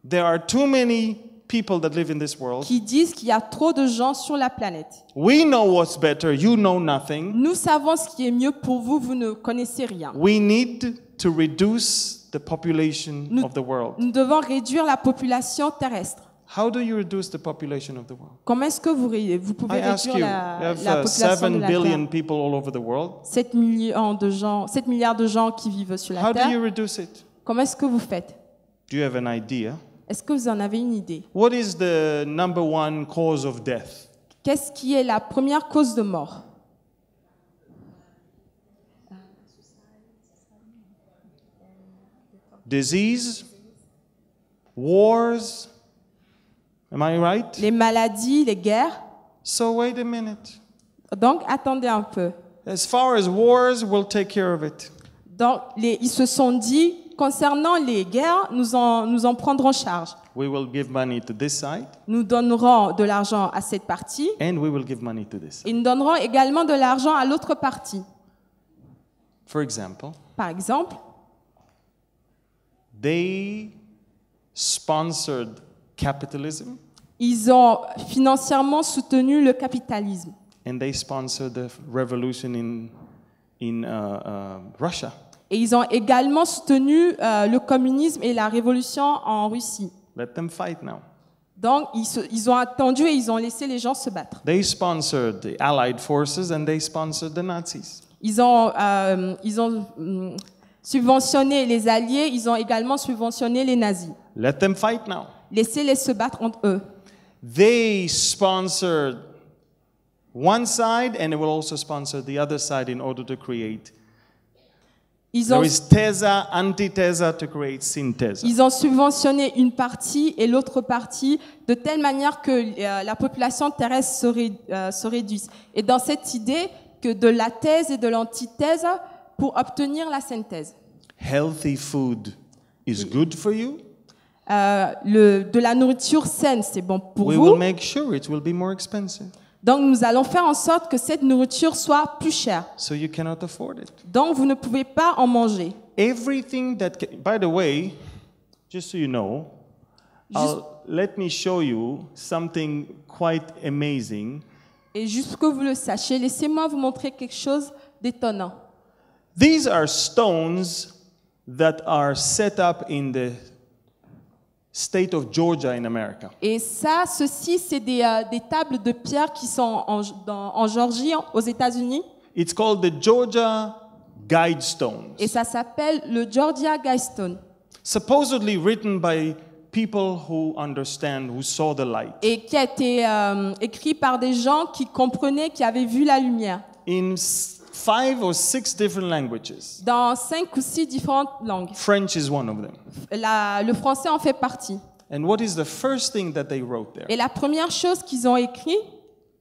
there are too many people that live in this world. qu'il y a trop de gens sur la planète. We know what's better, you know nothing. Nous savons ce qui est mieux pour vous, vous ne connaissez rien. We need to reduce the population of the world. Nous devons réduire la population terrestre. How do you reduce the population of the world? Comment est-ce que vous pouvez I ask réduire you, la we have population 7 de la billion Terre? people all over the world. 7 milliards de gens qui vivent sur la How do you Terre. reduce it? Comment est-ce que vous faites? Do you have an idea? Est-ce que vous en avez une idée? What is the number one cause of death? Qu'est-ce qui est la première cause de mort? Disease? Wars? Am I right? Les maladies, les guerres. So wait a minute. Donc, attendez un peu. As far as wars, we'll take care of it. Donc, ils se sont dit, concernant les guerres, nous en prendrons charge. We will give money to this side, Nous donnerons de l'argent à cette partie and we will give money to this side. et nous donnerons également de l'argent à l'autre partie. For example, Par exemple, they sponsored capitalism, ils ont financièrement soutenu le capitalisme and they sponsored the revolution in Russia. et ils ont également soutenu le communisme et la révolution en Russie. Let them fight now. Donc, ils ont attendu et ils ont laissé les gens se battre. They sponsored the Allied forces and they sponsored the Nazis. Ils ont subventionné les Alliés, ils ont également subventionné les nazis. Let them fight now. Laissez-les se battre entre eux. They sponsored one side and they will also sponsor the other side in order to create. There is tesa, antithesa to create synthesa. Ils ont subventionné une partie et l'autre partie de telle manière que la population terrestre se réduise. Et dans cette idée que de la thèse et de l'antithèse pour obtenir la synthèse. Healthy food is good for you. De la nourriture saine, c'est bon pour We vous. will make sure it will be more expensive. Donc nous allons faire en sorte que cette nourriture soit plus chère. So you cannot afford it. Donc vous ne pouvez pas en manger. Everything that by the way, just so you know, let me show you something quite amazing. Et juste que vous le sachiez, laissez-moi vous montrer quelque chose d'étonnant. These are stones that are set up in the state of Georgia in America. Et ça, ceci, c'est des tables de pierre qui sont en Géorgie, aux États-Unis. It's called the Georgia Guidestones. Et ça s'appelle le Georgia Guidestone. Supposedly written by people who understand, who saw the light. Et qui a été écrit par des gens qui comprenaient, qui avaient vu la lumière. In 5 or 6 different languages. Dans 5 ou 6 différentes langues. French is one of them. Le français en fait partie. And what is the first thing that they wrote there? Et la première chose qu'ils ont écrit,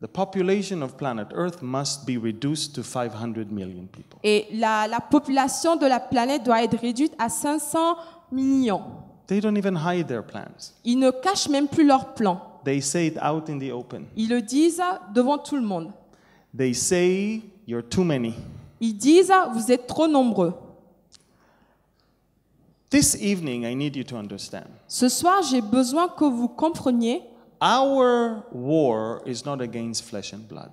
The population of planet Earth must be reduced to 500 million people. et la population de la planète doit être réduite à 500 millions. They don't even hide their plans. Ils ne cachent même plus leurs plans. They say it out in the open. Ils le disent devant tout le monde. They say you're too many. Ils disent, vous êtes trop nombreux. This evening, I need you to understand. Ce soir, j'ai besoin que vous compreniez, our war is not against flesh and blood.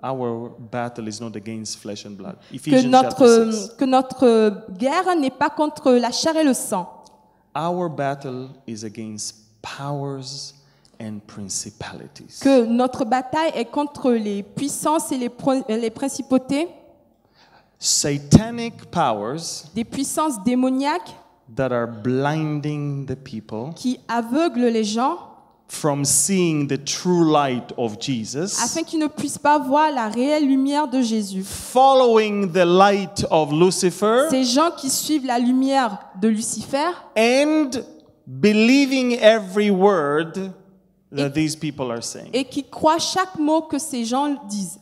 Our battle is not against flesh and blood. Ephesians chapter 6. Que notre guerre n'est pas contre la chair et le sang. Our battle is against powers and principalities. Que notre bataille est contre les puissances et les principautés, Satanic powers des puissances démoniaques that are blinding the people qui aveuglent les gens from seeing the true light of Jesus, afin qu'ils ne puissent pas voir la réelle lumière de Jésus. following the light of Lucifer, Ces gens qui suivent la lumière de Lucifer and believing every word that these people are saying. et qui croient chaque mot que ces gens disent.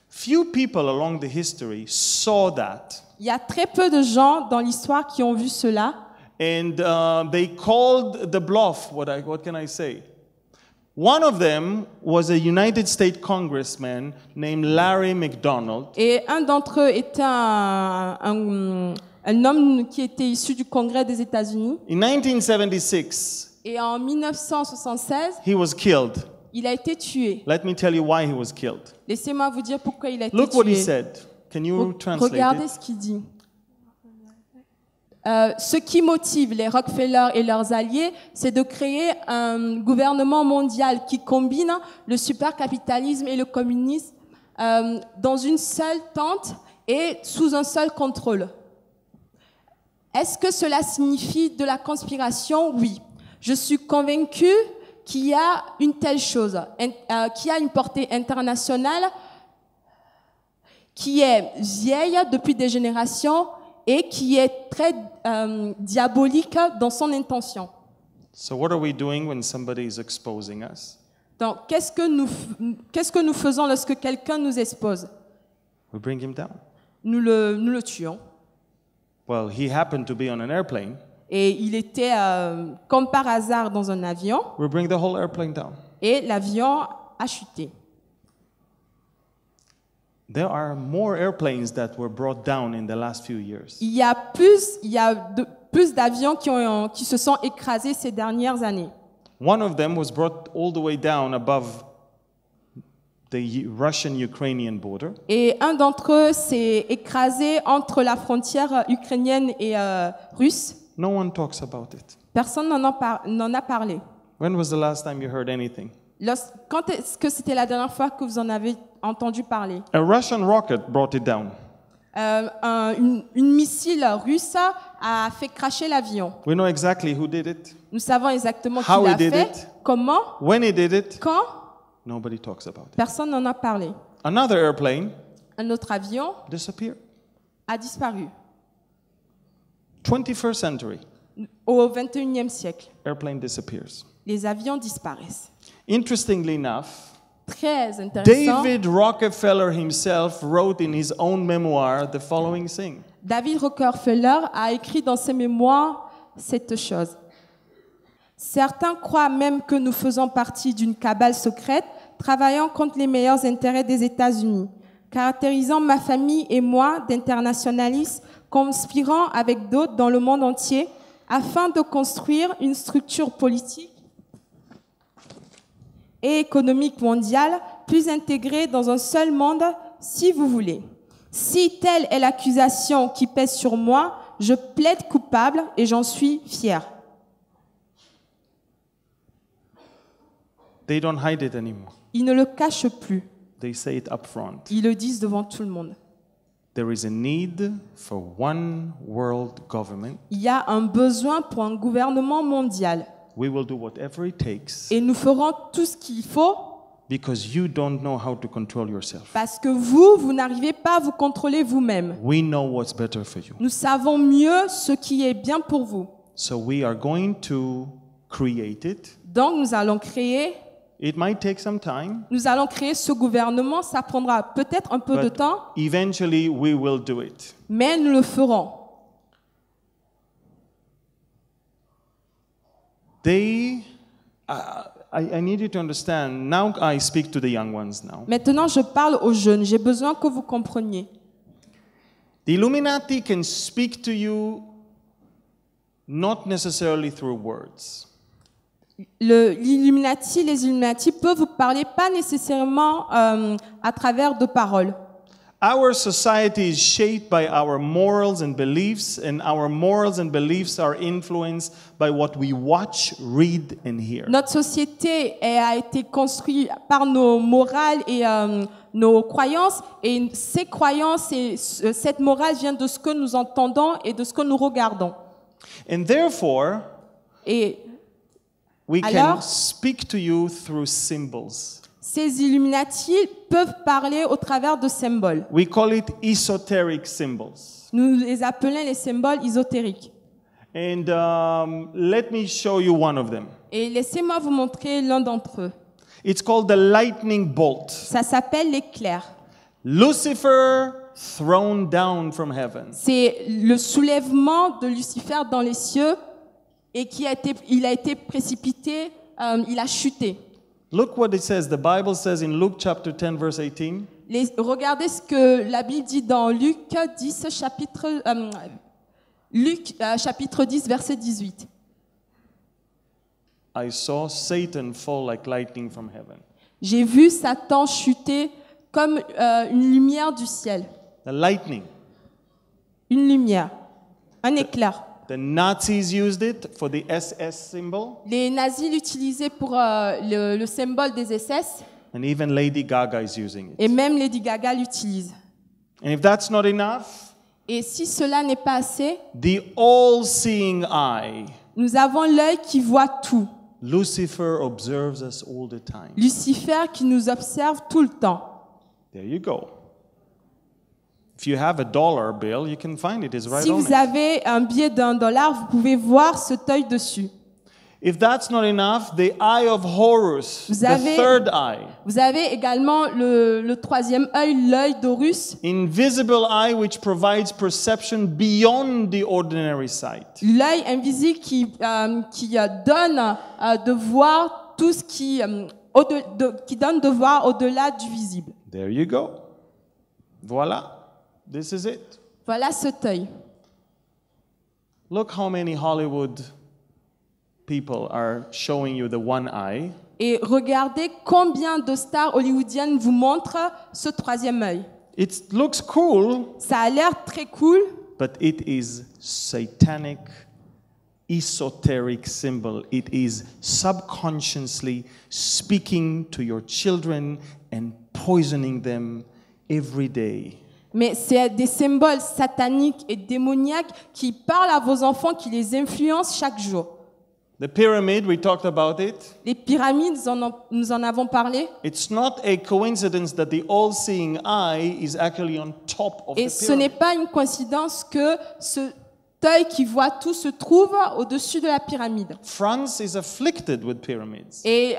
Few people along the history saw that, Il y a très peu de gens dans l'histoire qui ont vu cela and they called the bluff. What can I say? One of them was a United States congressman named Larry McDonald. et un d'entre eux était un homme qui était issu du Congrès des États-Unis. In 1976, Et en 1976, he was killed. il a été tué. Let me tell you why he was killed. Laissez-moi vous dire pourquoi il a été Look what he tué. said. Can you translate Regardez it? ce qu'il dit. Ce qui motive les Rockefeller et leurs alliés, c'est de créer un gouvernement mondial qui combine le supercapitalisme et le communisme dans une seule tente et sous un seul contrôle. Est-ce que cela signifie de la conspiration? Oui. Je suis convaincu qu'il y a une telle chose, qui a une portée internationale, qui est vieille depuis des générations et qui est très diabolique dans son intention. So what are we doing when somebody is exposing us? Donc, qu'est-ce que nous faisons lorsque quelqu'un nous expose? We bring him down. Nous le tuons. Well, he happened to be on an airplane. Et il était, comme par hasard, dans un avion, We bring the whole airplane down. et l'avion a chuté. There are more airplanes that were brought down in the last few years. Il y a plus d'avions qui se sont écrasés ces dernières années. One of them was brought all the way down above the Russian-Ukrainian border. Et un d'entre eux s'est écrasé entre la frontière ukrainienne et russe. No one talks about it. Personne n'en a parlé. When was the last time you heard anything? Quand est-ce que c'était la dernière fois que vous en avez entendu parler? A Russian rocket brought it down. Une missile russe a fait cracher l'avion. We know exactly who did it, Nous savons exactement qui How he l'a did fait, it. comment, when he did it. quand. Nobody talks about it. Personne n'en a parlé. Another airplane Un autre avion disappeared. a disparu. 21st century, Au 21e siècle, airplane disappears. les avions disparaissent. Interestingly enough, Très intéressant. David Rockefeller himself wrote in his own memoir the following thing. David Rockefeller a écrit dans ses mémoires cette chose. Certains croient même que nous faisons partie d'une cabale secrète travaillant contre les meilleurs intérêts des États-Unis, caractérisant ma famille et moi d'internationalistes, conspirant avec d'autres dans le monde entier afin de construire une structure politique et économique mondiale plus intégrée dans un seul monde, si vous voulez. Si telle est l'accusation qui pèse sur moi, je plaide coupable et j'en suis fier. They don't hide it anymore. Ils ne le cachent plus. They say it up front. Ils le disent devant tout le monde. There is a need for one world government. Il y a un besoin pour un gouvernement mondial. We will do whatever it takes Et nous ferons tout ce qu'il faut because you don't know how to control yourself. parce que vous n'arrivez pas à vous contrôler vous-même. We know what's better for you. Nous savons mieux ce qui est bien pour vous. So we are going to create it. Donc nous allons créer It might take some time, ce gouvernement. Ça prendra peut-être un peu de but temps, eventually we will do it. mais nous le ferons. I need you to understand. Now I speak to the young ones now. Maintenant, je parle aux jeunes. J'ai besoin que vous compreniez. The Illuminati can speak to you not necessarily through words. les Illuminati peuvent vous parler pas nécessairement à travers de paroles. Our society is shaped by our morals and beliefs, and our morals and beliefs are influenced by what we watch, read, and hear. Notre société a été construite par nos morales et nos croyances, et ces croyances et cette morale vient de ce que nous entendons et de ce que nous regardons. And therefore, Et we can alors, speak to you through symbols. ces Illuminati peuvent parler au travers de symboles. We call it esoteric symbols. Nous les appelons les symboles ésotériques. And let me show you one of them. Et laissez-moi vous montrer l'un d'entre eux. It's called the lightning bolt. Ça s'appelle l'éclair. Lucifer thrown down from heaven. C'est le soulèvement de Lucifer dans les cieux et il a été précipité, il a chuté. Look what it says. The Bible says in Luke chapter 10 verse 18. Regardez ce que la Bible dit dans Luc 10 chapitre 10 verset 18. I saw Satan fall like lightning from heaven. J'ai vu Satan chuter comme une lumière du ciel. The lightning. Une lumière, un éclair. The Nazis used it for the SS symbol. Les nazis l'utilisaient pour le symbole des SS And even Lady Gaga is using it. et même Lady Gaga l'utilise. And if that's not enough, Et si cela n'est pas assez, the all-seeing eye. nous avons l'œil qui voit tout. Lucifer observes us all the time. Lucifer qui nous observe tout le temps. There you go. If you have a dollar bill, you can find it. It's right Si on vous it. avez un billet d'$1, vous pouvez voir cet œil dessus. If that's not enough, the eye of Horus, Vous the avez- third eye. Vous avez également le troisième œil, l'œil d'Horus, Invisible eye which provides perception beyond the ordinary sight. l'œil invisible qui donne de voir tout ce qui donne de voir au-delà du visible. There you go. Voila. This is it. Voilà cet œil. Look how many Hollywood people are showing you the one eye. Et regardez combien de stars hollywoodiennes vous montrent ce troisième œil. It looks cool, Ça a l'air très cool, but it is satanic, esoteric symbol. It is subconsciously speaking to your children and poisoning them every day. mais c'est des symboles sataniques et démoniaques qui parlent à vos enfants, qui les influencent chaque jour. The pyramid, we talked about it. Les pyramides, nous en avons parlé. It's not a coincidence that the all-seeing eye is actually on top of Et the ce n'est pyramid. pas une coïncidence que cet œil qui voit tout se trouve au-dessus de la pyramide. France is afflicted with pyramids. Et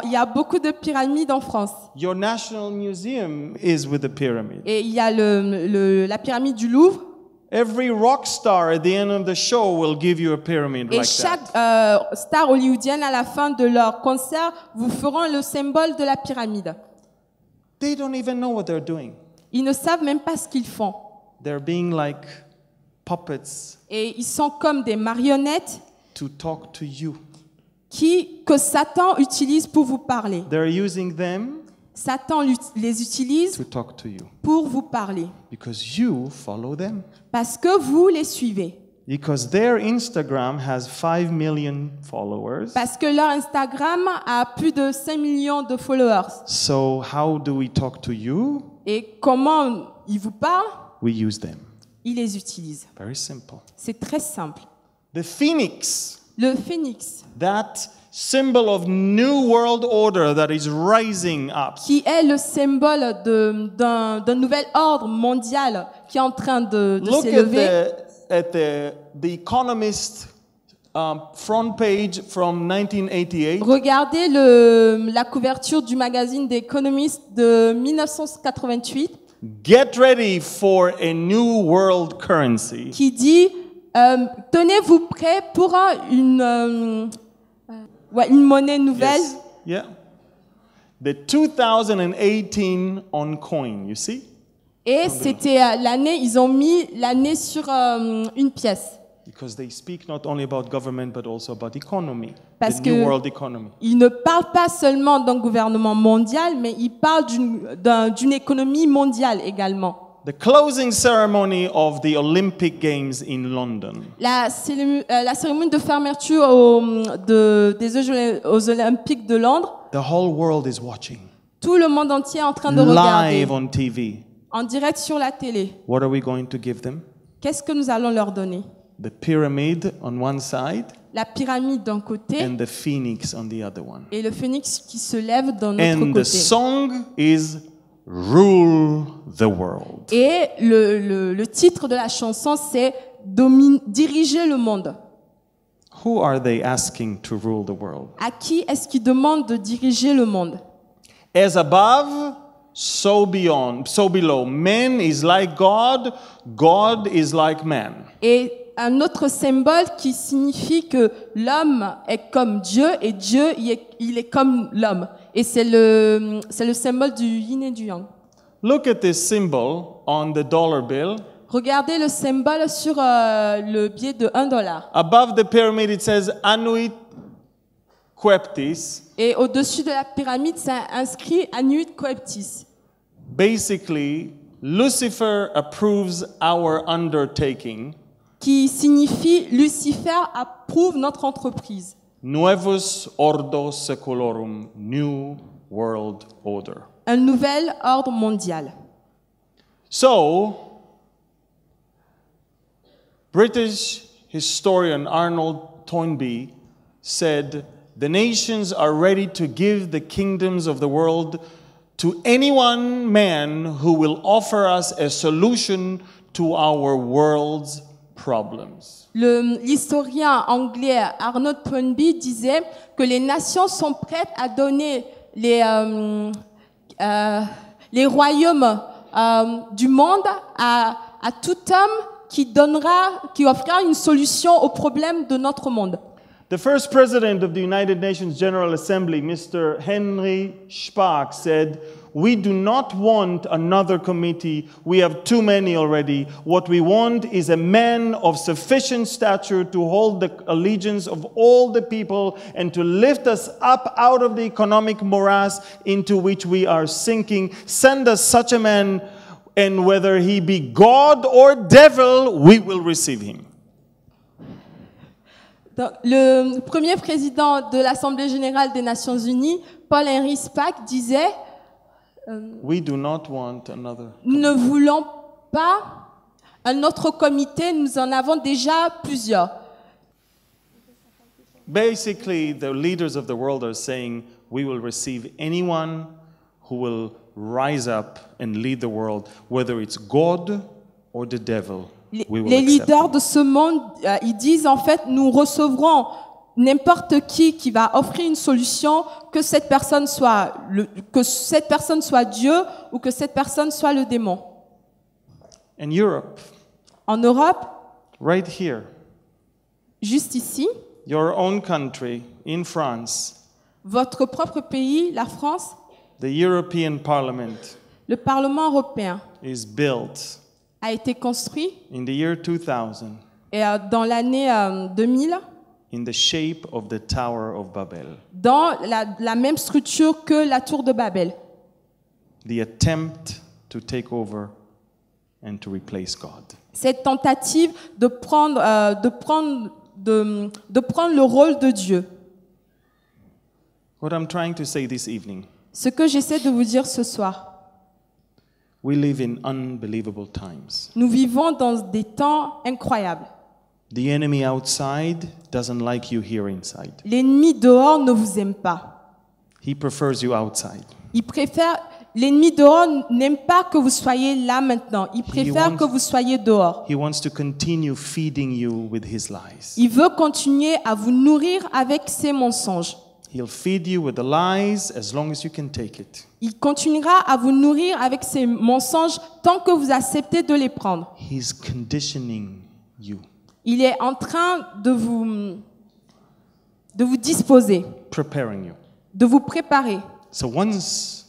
il y a beaucoup de pyramides en France. Your National Museum is with a pyramid. Et il y a la pyramide du Louvre. Every rock star at the end of the show will give you a pyramid Et like chaque that. star hollywoodienne, à la fin de leur concert, vous feront le symbole de la pyramide. They don't even know what they're doing. Ils ne savent même pas ce qu'ils font. They're being like puppets Et ils sont comme des marionnettes to talk to you. que Satan utilise pour vous parler. They're using them Satan les utilise to talk to you pour vous parler. because you follow them. Parce que vous les suivez. Because their Instagram has 5 million followers. Parce que leur Instagram a plus de 5 millions de followers. So how do we talk to you? Et comment ils vous parlent? We use them. Ils les utilisent. Very simple. C'est très simple. The phoenix, Le phénix, that symbol of new world order that is rising up. qui est le symbole d'un nouvel ordre mondial qui est en train de Look s'élever. at the Economist front page from 1988. Regardez la couverture du magazine The Economist de 1988 Get ready for a new world currency. qui dit tenez-vous prêts pour une monnaie nouvelle. Yes. Yeah. The 2018 on coin, you see? Et c'était l'année, ils ont mis l'année sur une pièce. Because they speak not only about government but also about economy. Parce the New que World Economy. il ne parle pas seulement d'un gouvernement mondial, mais il parle d'une économie mondiale également. The closing ceremony of the Olympic Games in London. La cérémonie de fermeture des Jeux aux Olympiques de Londres, The whole world is watching. tout le monde entier est en train de regarder Live on TV. en direct sur la télé. What are we going to give them? Qu'est-ce que nous allons leur donner? The pyramid on one side La pyramide d'un côté and the phoenix on the other one. et le phénix qui se lève d'un autre And the côté. song is Rule the World. Et le titre de la chanson, c'est Diriger le monde. Who are they asking to rule the world? À qui est-ce qu'il demande de diriger le monde? As above, so beyond, so below. Man is like God, God is like man. Et un autre symbole qui signifie que l'homme est comme Dieu et Dieu il est comme l'homme. Et c'est le symbole du yin et du yang. Look at this symbol on the dollar bill. Regardez le symbole sur le billet de $1. Above the pyramid, it says Anuit Coeptis. Et au-dessus de la pyramide, c'est inscrit Anuit Coeptis. Basically, Lucifer approves our undertaking. Qui signifie Lucifer approuve notre entreprise. Nuevus Ordo Secolorum, New World Order. Un nouvel ordre mondial. So, British historian Arnold Toynbee said, the nations are ready to give the kingdoms of the world to any one man who will offer us a solution to our world's problems. L'historien anglais Arnold Toynbee disait que les nations sont prêtes à donner les royaumes du monde à tout homme qui offrira une solution aux problèmes de notre monde. The first president of the United Nations General Assembly, Mr. Henry Spaak, said, "We do not want another committee. We have too many already. What we want is a man of sufficient stature to hold the allegiance of all the people and to lift us up out of the economic morass into which we are sinking. Send us such a man, and whether he be God or devil, we will receive him." Donc, le premier président de l'Assemblée générale des Nations unies, Paul-Henri Spaak, disait We do not want another. nous ne voulons pas un autre comité, nous en avons déjà plusieurs. Basically, the leaders of the world are saying, we will receive anyone who will rise up and lead the world, whether it's God or the devil. We will Les accept leaders him. de ce monde, ils disent en fait, nous recevrons n'importe qui va offrir une solution, que cette personne soit Dieu ou que cette personne soit le démon. In Europe, En Europe, right here, juste ici, your own country, in France, votre propre pays, la France, the European Parliament le Parlement européen is built a été construit in the year 2000 et, dans l'année 2000 in the shape of the Tower of Babel. dans la même structure que la tour de Babel. The attempt to take over and to replace God. Cette tentative de prendre le rôle de Dieu. What I'm trying to say this evening, Ce que j'essaie de vous dire ce soir, we live in unbelievable times. nous vivons dans des temps incroyables. The enemy outside doesn't like you here inside. L'ennemi dehors ne vous aime pas. He prefers you outside. L'ennemi dehors n'aime pas que vous soyez là maintenant. Il préfère que vous soyez dehors. He wants to continue feeding you with his lies. Il veut continuer à vous nourrir avec ses mensonges. He'll feed you with the lies as long as you can take it. Il continuera à vous nourrir avec ses mensonges tant que vous acceptez de les prendre. He's conditioning you, Il est en train de vous disposer, preparing you. de vous préparer. So once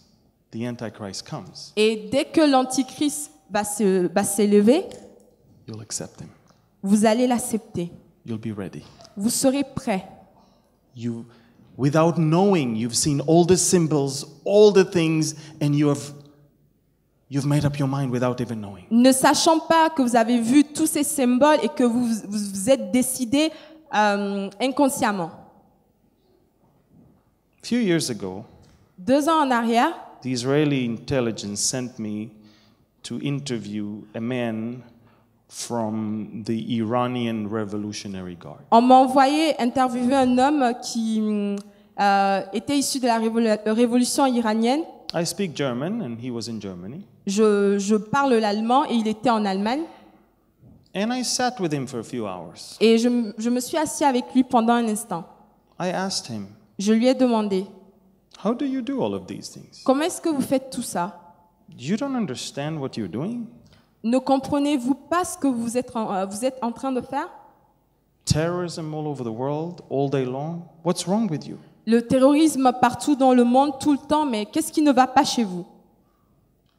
the Antichrist comes, Et dès que l'Antichrist va s'élever, you'll accept him. vous allez l'accepter. You'll be ready. Vous serez prêts. you, without knowing, you've seen all the symbols, all the things, and you've made up your mind without even knowing. Ne sachant pas que vous avez vu tous ces symboles et que vous êtes décidé inconsciemment. A few years ago, 2 ans en arrière, the Israeli intelligence sent me to interview a man from the Iranian Revolutionary Guard. on m'a envoyé interviewer un homme qui était issu de la révolution iranienne. I speak German, and he was in Germany. Je parle l'allemand et il était en Allemagne. And I sat with him for a few hours. Et je me suis assis avec lui pendant un instant. I asked him, Je lui ai demandé, how do you do all of these things? comment est-ce que vous faites tout ça? You don't understand what you're doing? Ne comprenez-vous pas ce que vous êtes en train de faire? Terrorism all over the world, all day long. What's wrong with you? Le terrorisme partout dans le monde, tout le temps, mais qu'est-ce qui ne va pas chez vous?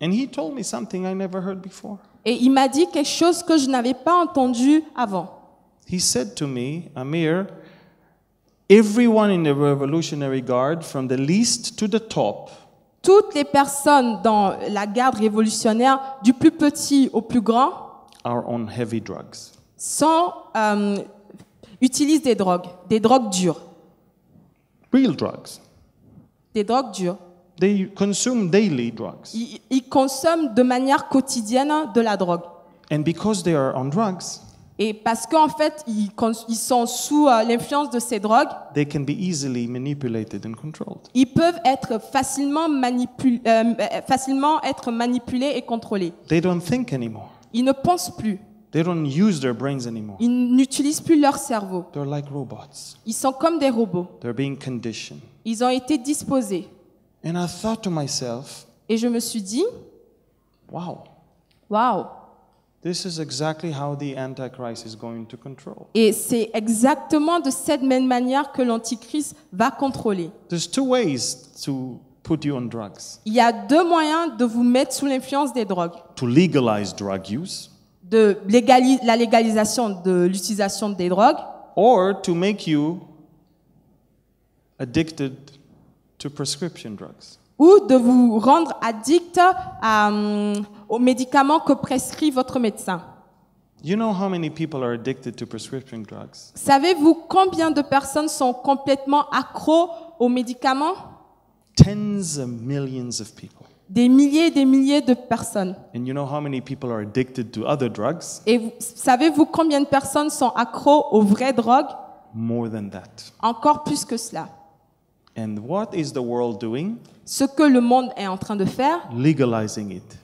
And he told me something I never heard before. Et il m'a dit quelque chose que je n'avais pas entendu avant. He said to me, Amir, everyone in the Revolutionary Guard, from the least to the top, Toutes les personnes dans la garde révolutionnaire, du plus petit au plus grand, are on heavy drugs. utilisent des drogues dures. Real drugs. Des drogues dures. They consume daily drugs. Ils consomment de manière quotidienne de la drogue. And because they are on drugs, Et parce qu'en fait, ils sont sous l'influence de ces drogues, they can be easily manipulated and controlled. ils peuvent être facilement être manipulés et contrôlés. They don't think anymore. Ils ne pensent plus. They don't use their brains anymore. Ils n'utilisent plus leur cerveau. They're like robots. Ils sont comme des robots. They're being conditioned. Ils ont été disposés. And I thought to myself, Et je me suis dit, wow, waouh. this is exactly how the Antichrist is going to control. Et c'est exactement de cette même manière que l'Antichrist va contrôler. There's two ways to put you on drugs. Il y a 2 moyens de vous mettre sous l'influence des drogues. To legalize drug use, La légalisation de l'utilisation des drogues, or to make you addicted to prescription drugs. ou de vous rendre addict aux médicaments que prescrit votre médecin. You know how many people are addicted to prescription drugs? Savez-vous combien de personnes sont complètement accros aux médicaments? Tens of millions of people. Des milliers et des milliers de personnes. And you know how many people are addicted to other drugs? Et savez-vous combien de personnes sont accros aux vraies drogues? More than that. Encore plus que cela. And what is the world doing? Ce que le monde est en train de faire, Legalizing it.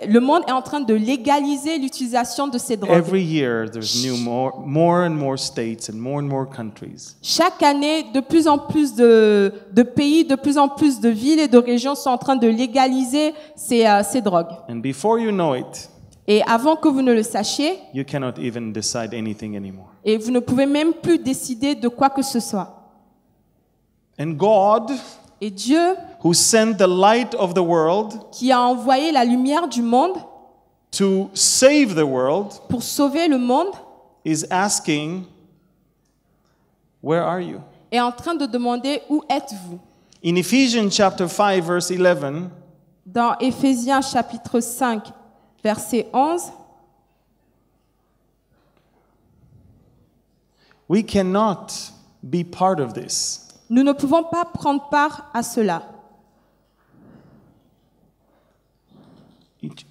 le monde est en train de légaliser l'utilisation de ces drogues. Every year there's more and more states and more countries. Chaque année, de plus en plus de pays, de plus en plus de villes et de régions sont en train de légaliser ces drogues. And before you know it, Et avant que vous ne le sachiez, you cannot even decide anything anymore. et vous ne pouvez même plus décider de quoi que ce soit. And God, Et Dieu, who sent the light of the world qui a envoyé la lumière du monde to save the world, pour sauver le monde, is asking, where are you? est en train de demander où êtes-vous? In Ephesians chapter 5 verse 11, Dans Éphésiens chapitre 5, verset 11, we cannot be part of this. nous ne pouvons pas prendre part à cela.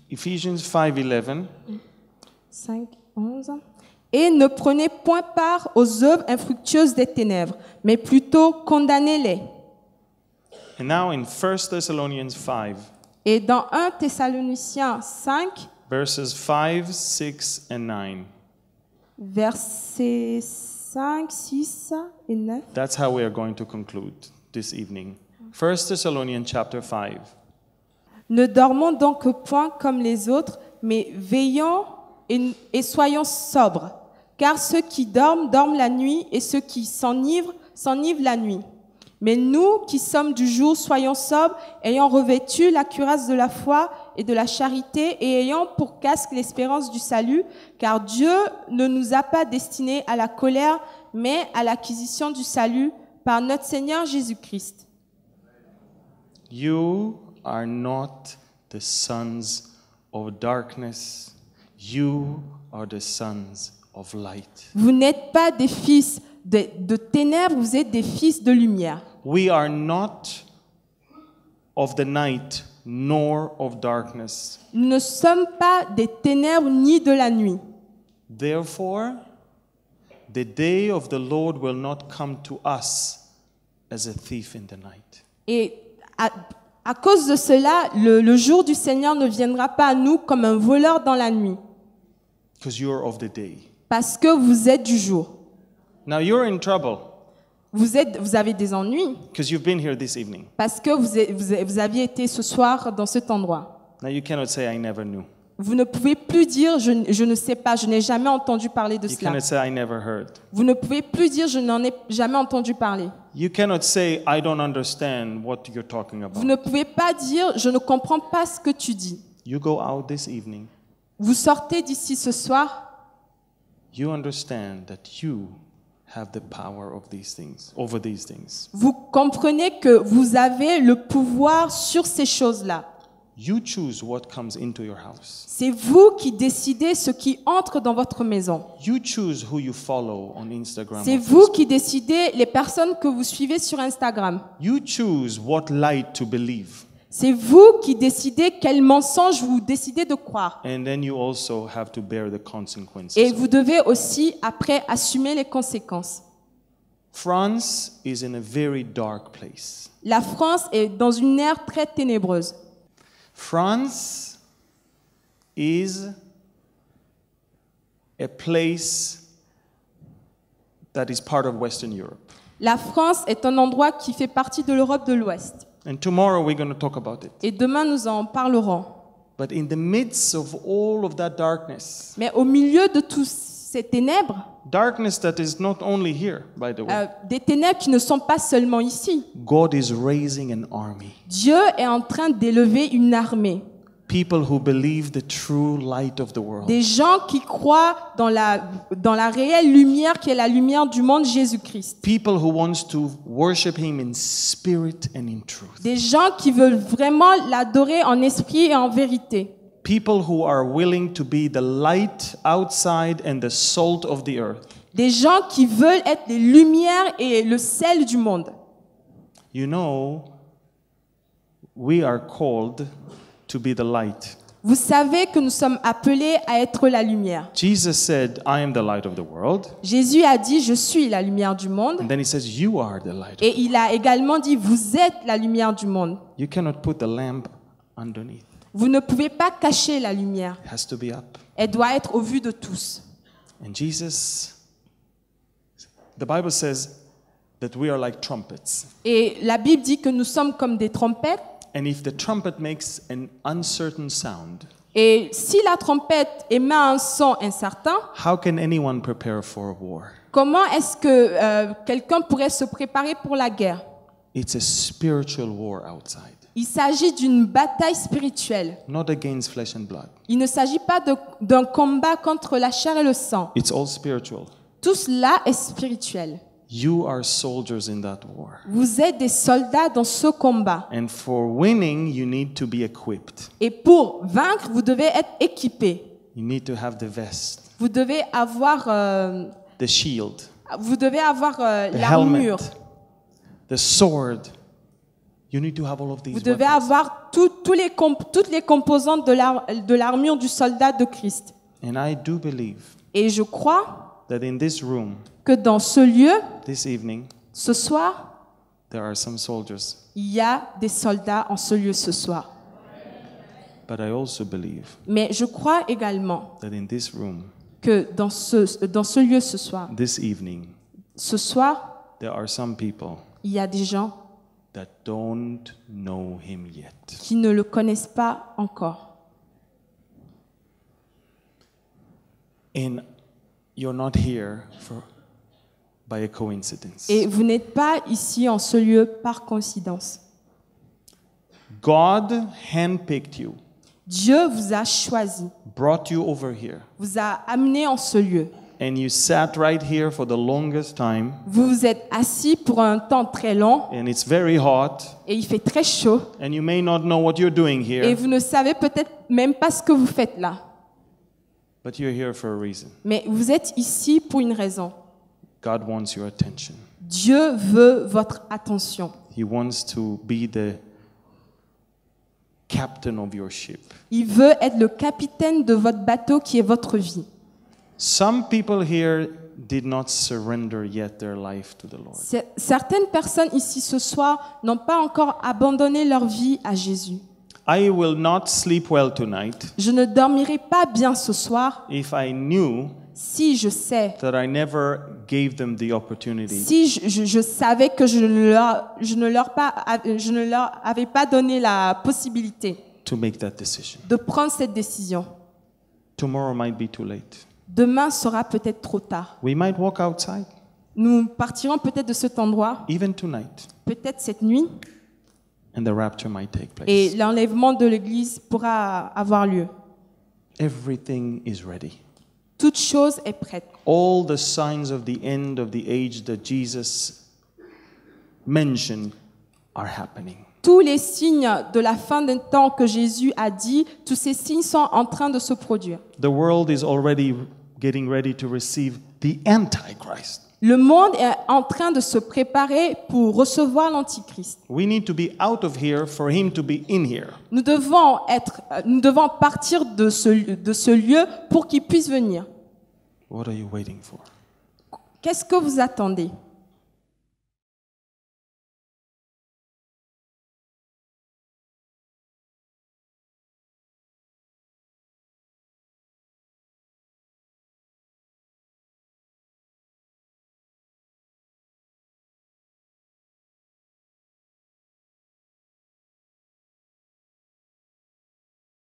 Ephesians 5:11. 5, 11. Et ne prenez point part aux œuvres infructueuses des ténèbres, mais plutôt condamnez-les. And now in 1 Thessalonians 5, Et dans 1 Thessaloniciens 5, verses 5, 6, and 9. versets 5, 6 et 9. That's how we are going to conclude this evening. 1 Thessalonians chapter 5. Ne dormons donc point comme les autres, mais veillons et soyons sobres. Car ceux qui dorment, dorment la nuit, et ceux qui s'enivrent la nuit. Mais nous qui sommes du jour, soyons sobres, ayant revêtu la cuirasse de la foi et de la charité, et ayant pour casque l'espérance du salut, car Dieu ne nous a pas destinés à la colère, mais à l'acquisition du salut par notre Seigneur Jésus-Christ. You are not the sons of darkness. You are the sons of light. Vous n'êtes pas des fils de ténèbres, vous êtes des fils de lumière. We are not of the night nor of darkness. Nous ne sommes pas des ténèbres ni de la nuit. Therefore, the day of the Lord will not come to us as a thief in the night. Et à cause de cela, le jour du Seigneur ne viendra pas à nous comme un voleur dans la nuit, Because you're of the day. parce que vous êtes du jour. Now you're in trouble Vous avez des ennuis, because you've been here this evening. parce que vous aviez été ce soir dans cet endroit. Now you cannot say, I never knew. Vous ne pouvez plus dire je ne sais pas, je n'ai jamais entendu parler de You cela. cannot say, I never heard. Vous ne pouvez plus dire je n'en ai jamais entendu parler. You cannot say, I don't understand what you're talking Vous about. ne pouvez pas dire je ne comprends pas ce que tu dis. You go out this evening, Vous sortez d'ici ce soir, you understand that you have the power of these things, over these things. vous comprenez que vous avez le pouvoir sur ces choses-là. You choose what comes into your house. C'est vous qui décidez ce qui entre dans votre maison. You choose who you follow on Instagram. C'est or vous Facebook. qui décidez les personnes que vous suivez sur Instagram. You choose what light to believe. C'est vous qui décidez quel mensonge vous décidez de croire. And then you also have to bear the consequences. Et vous devez aussi, après, assumer les conséquences. France is in a very dark place. La France est dans une ère très ténébreuse. France is a place that is part of Western Europe. La France est un endroit qui fait partie de l'Europe de l'Ouest. And tomorrow we're going to talk about it. Et demain, nous en parlerons. But in the midst of all of that darkness, Mais au milieu de toutes ces ténèbres, darkness that is not only here, by the way, des ténèbres qui ne sont pas seulement ici, God is raising an army. Dieu est en train d'élever une armée. People who believe the true light of the world. Des gens qui croient dans la réelle lumière qui est la lumière du monde, Jésus-Christ. People who want to worship Him in spirit and in truth. Des gens qui veulent vraiment l'adorer en esprit et en vérité. People who are willing to be the light outside and the salt of the earth. Des gens qui veulent être les lumières et le sel du monde. You know, we are called to be the light. Vous savez que nous sommes appelés à être la lumière. Jesus said, I am the light of the world. Jésus a dit, je suis la lumière du monde. And then He says, you are the light. Et il a également dit, vous êtes la lumière du monde. You cannot put the lamp underneath. Vous ne pouvez pas cacher la lumière. It has to be up. Elle doit être au vu de tous. And Jesus, the Bible says that we are like trumpets. Et la Bible dit que nous sommes comme des trompettes. And if the trumpet makes an uncertain sound, Et si la trompette émet un son incertain, how can anyone prepare for a war? comment est-ce que quelqu'un pourrait se préparer pour la guerre? It's a spiritual war outside, Il s'agit d'une bataille spirituelle. not against flesh and blood. Il ne s'agit pas d'un combat contre la chair et le sang. It's all spiritual. Tout cela est spirituel. You are soldiers in that war. Vous êtes des soldats dans ce combat. And for winning, you need to be equipped. Et pour vaincre, vous devez être équipés. You need to have the vest, Vous devez avoir, the shield, the l'armure. helmet, the sword. You need to have all of these Vous devez weapons. avoir toutes les composantes de l'armure du soldat de Christ. And I do believe Et je crois that in this room, que dans ce lieu, this evening, ce soir, there are some soldiers. il y a des soldats en ce lieu ce soir. But I also believe Mais je crois également that in this room, que dans ce lieu ce soir, this evening, there are some people il y a des gens that don't know Him yet. qui ne le connaissent pas encore. And you're not here by a coincidence. Et vous n'êtes pas ici en ce lieu par coïncidence. God handpicked you, Dieu vous a choisi, brought you over here vous a amené en ce lieu and you sat right here for the longest time, Vous vous êtes assis pour un temps très long and it's very hot, et il fait très chaud. and you may not know what you're doing Et here, vous ne savez peut-être même pas ce que vous faites là. but you're here for a reason. Mais vous êtes ici pour une raison. God wants your attention. Dieu veut votre attention. He wants to be the captain of your ship. Il veut être le capitaine de votre bateau qui est votre vie. Some people here did not surrender yet their life to the Lord. Certaines personnes ici ce soir n'ont pas encore abandonné leur vie à Jésus. I will not sleep well tonight Je ne dormirai pas bien ce soir if I knew si je sais, that I never gave them the opportunity si je savais que je ne leur avais pas donné la possibilité to make that decision. de prendre cette décision. Tomorrow might be too late. Demain sera peut-être trop tard. We might walk outside, Nous partirons peut-être de cet endroit, even tonight, peut-être cette nuit, and the rapture might take et place. l'enlèvement de l'Église pourra avoir lieu. Everything is ready. Toute chose est prête. All the signs of the end of the age that Jesus mentioned are happening. Tous les signes de la fin d'un temps que Jésus a dit, tous ces signes sont en train de se produire. The world is already getting ready to receive the Antichrist. Le monde est en train de se préparer pour recevoir l'Antichrist. We need to be out of here for him to be in here. Nous devons partir de ce lieu pour qu'il puisse venir. What are you waiting for? Qu'est-ce que vous attendez?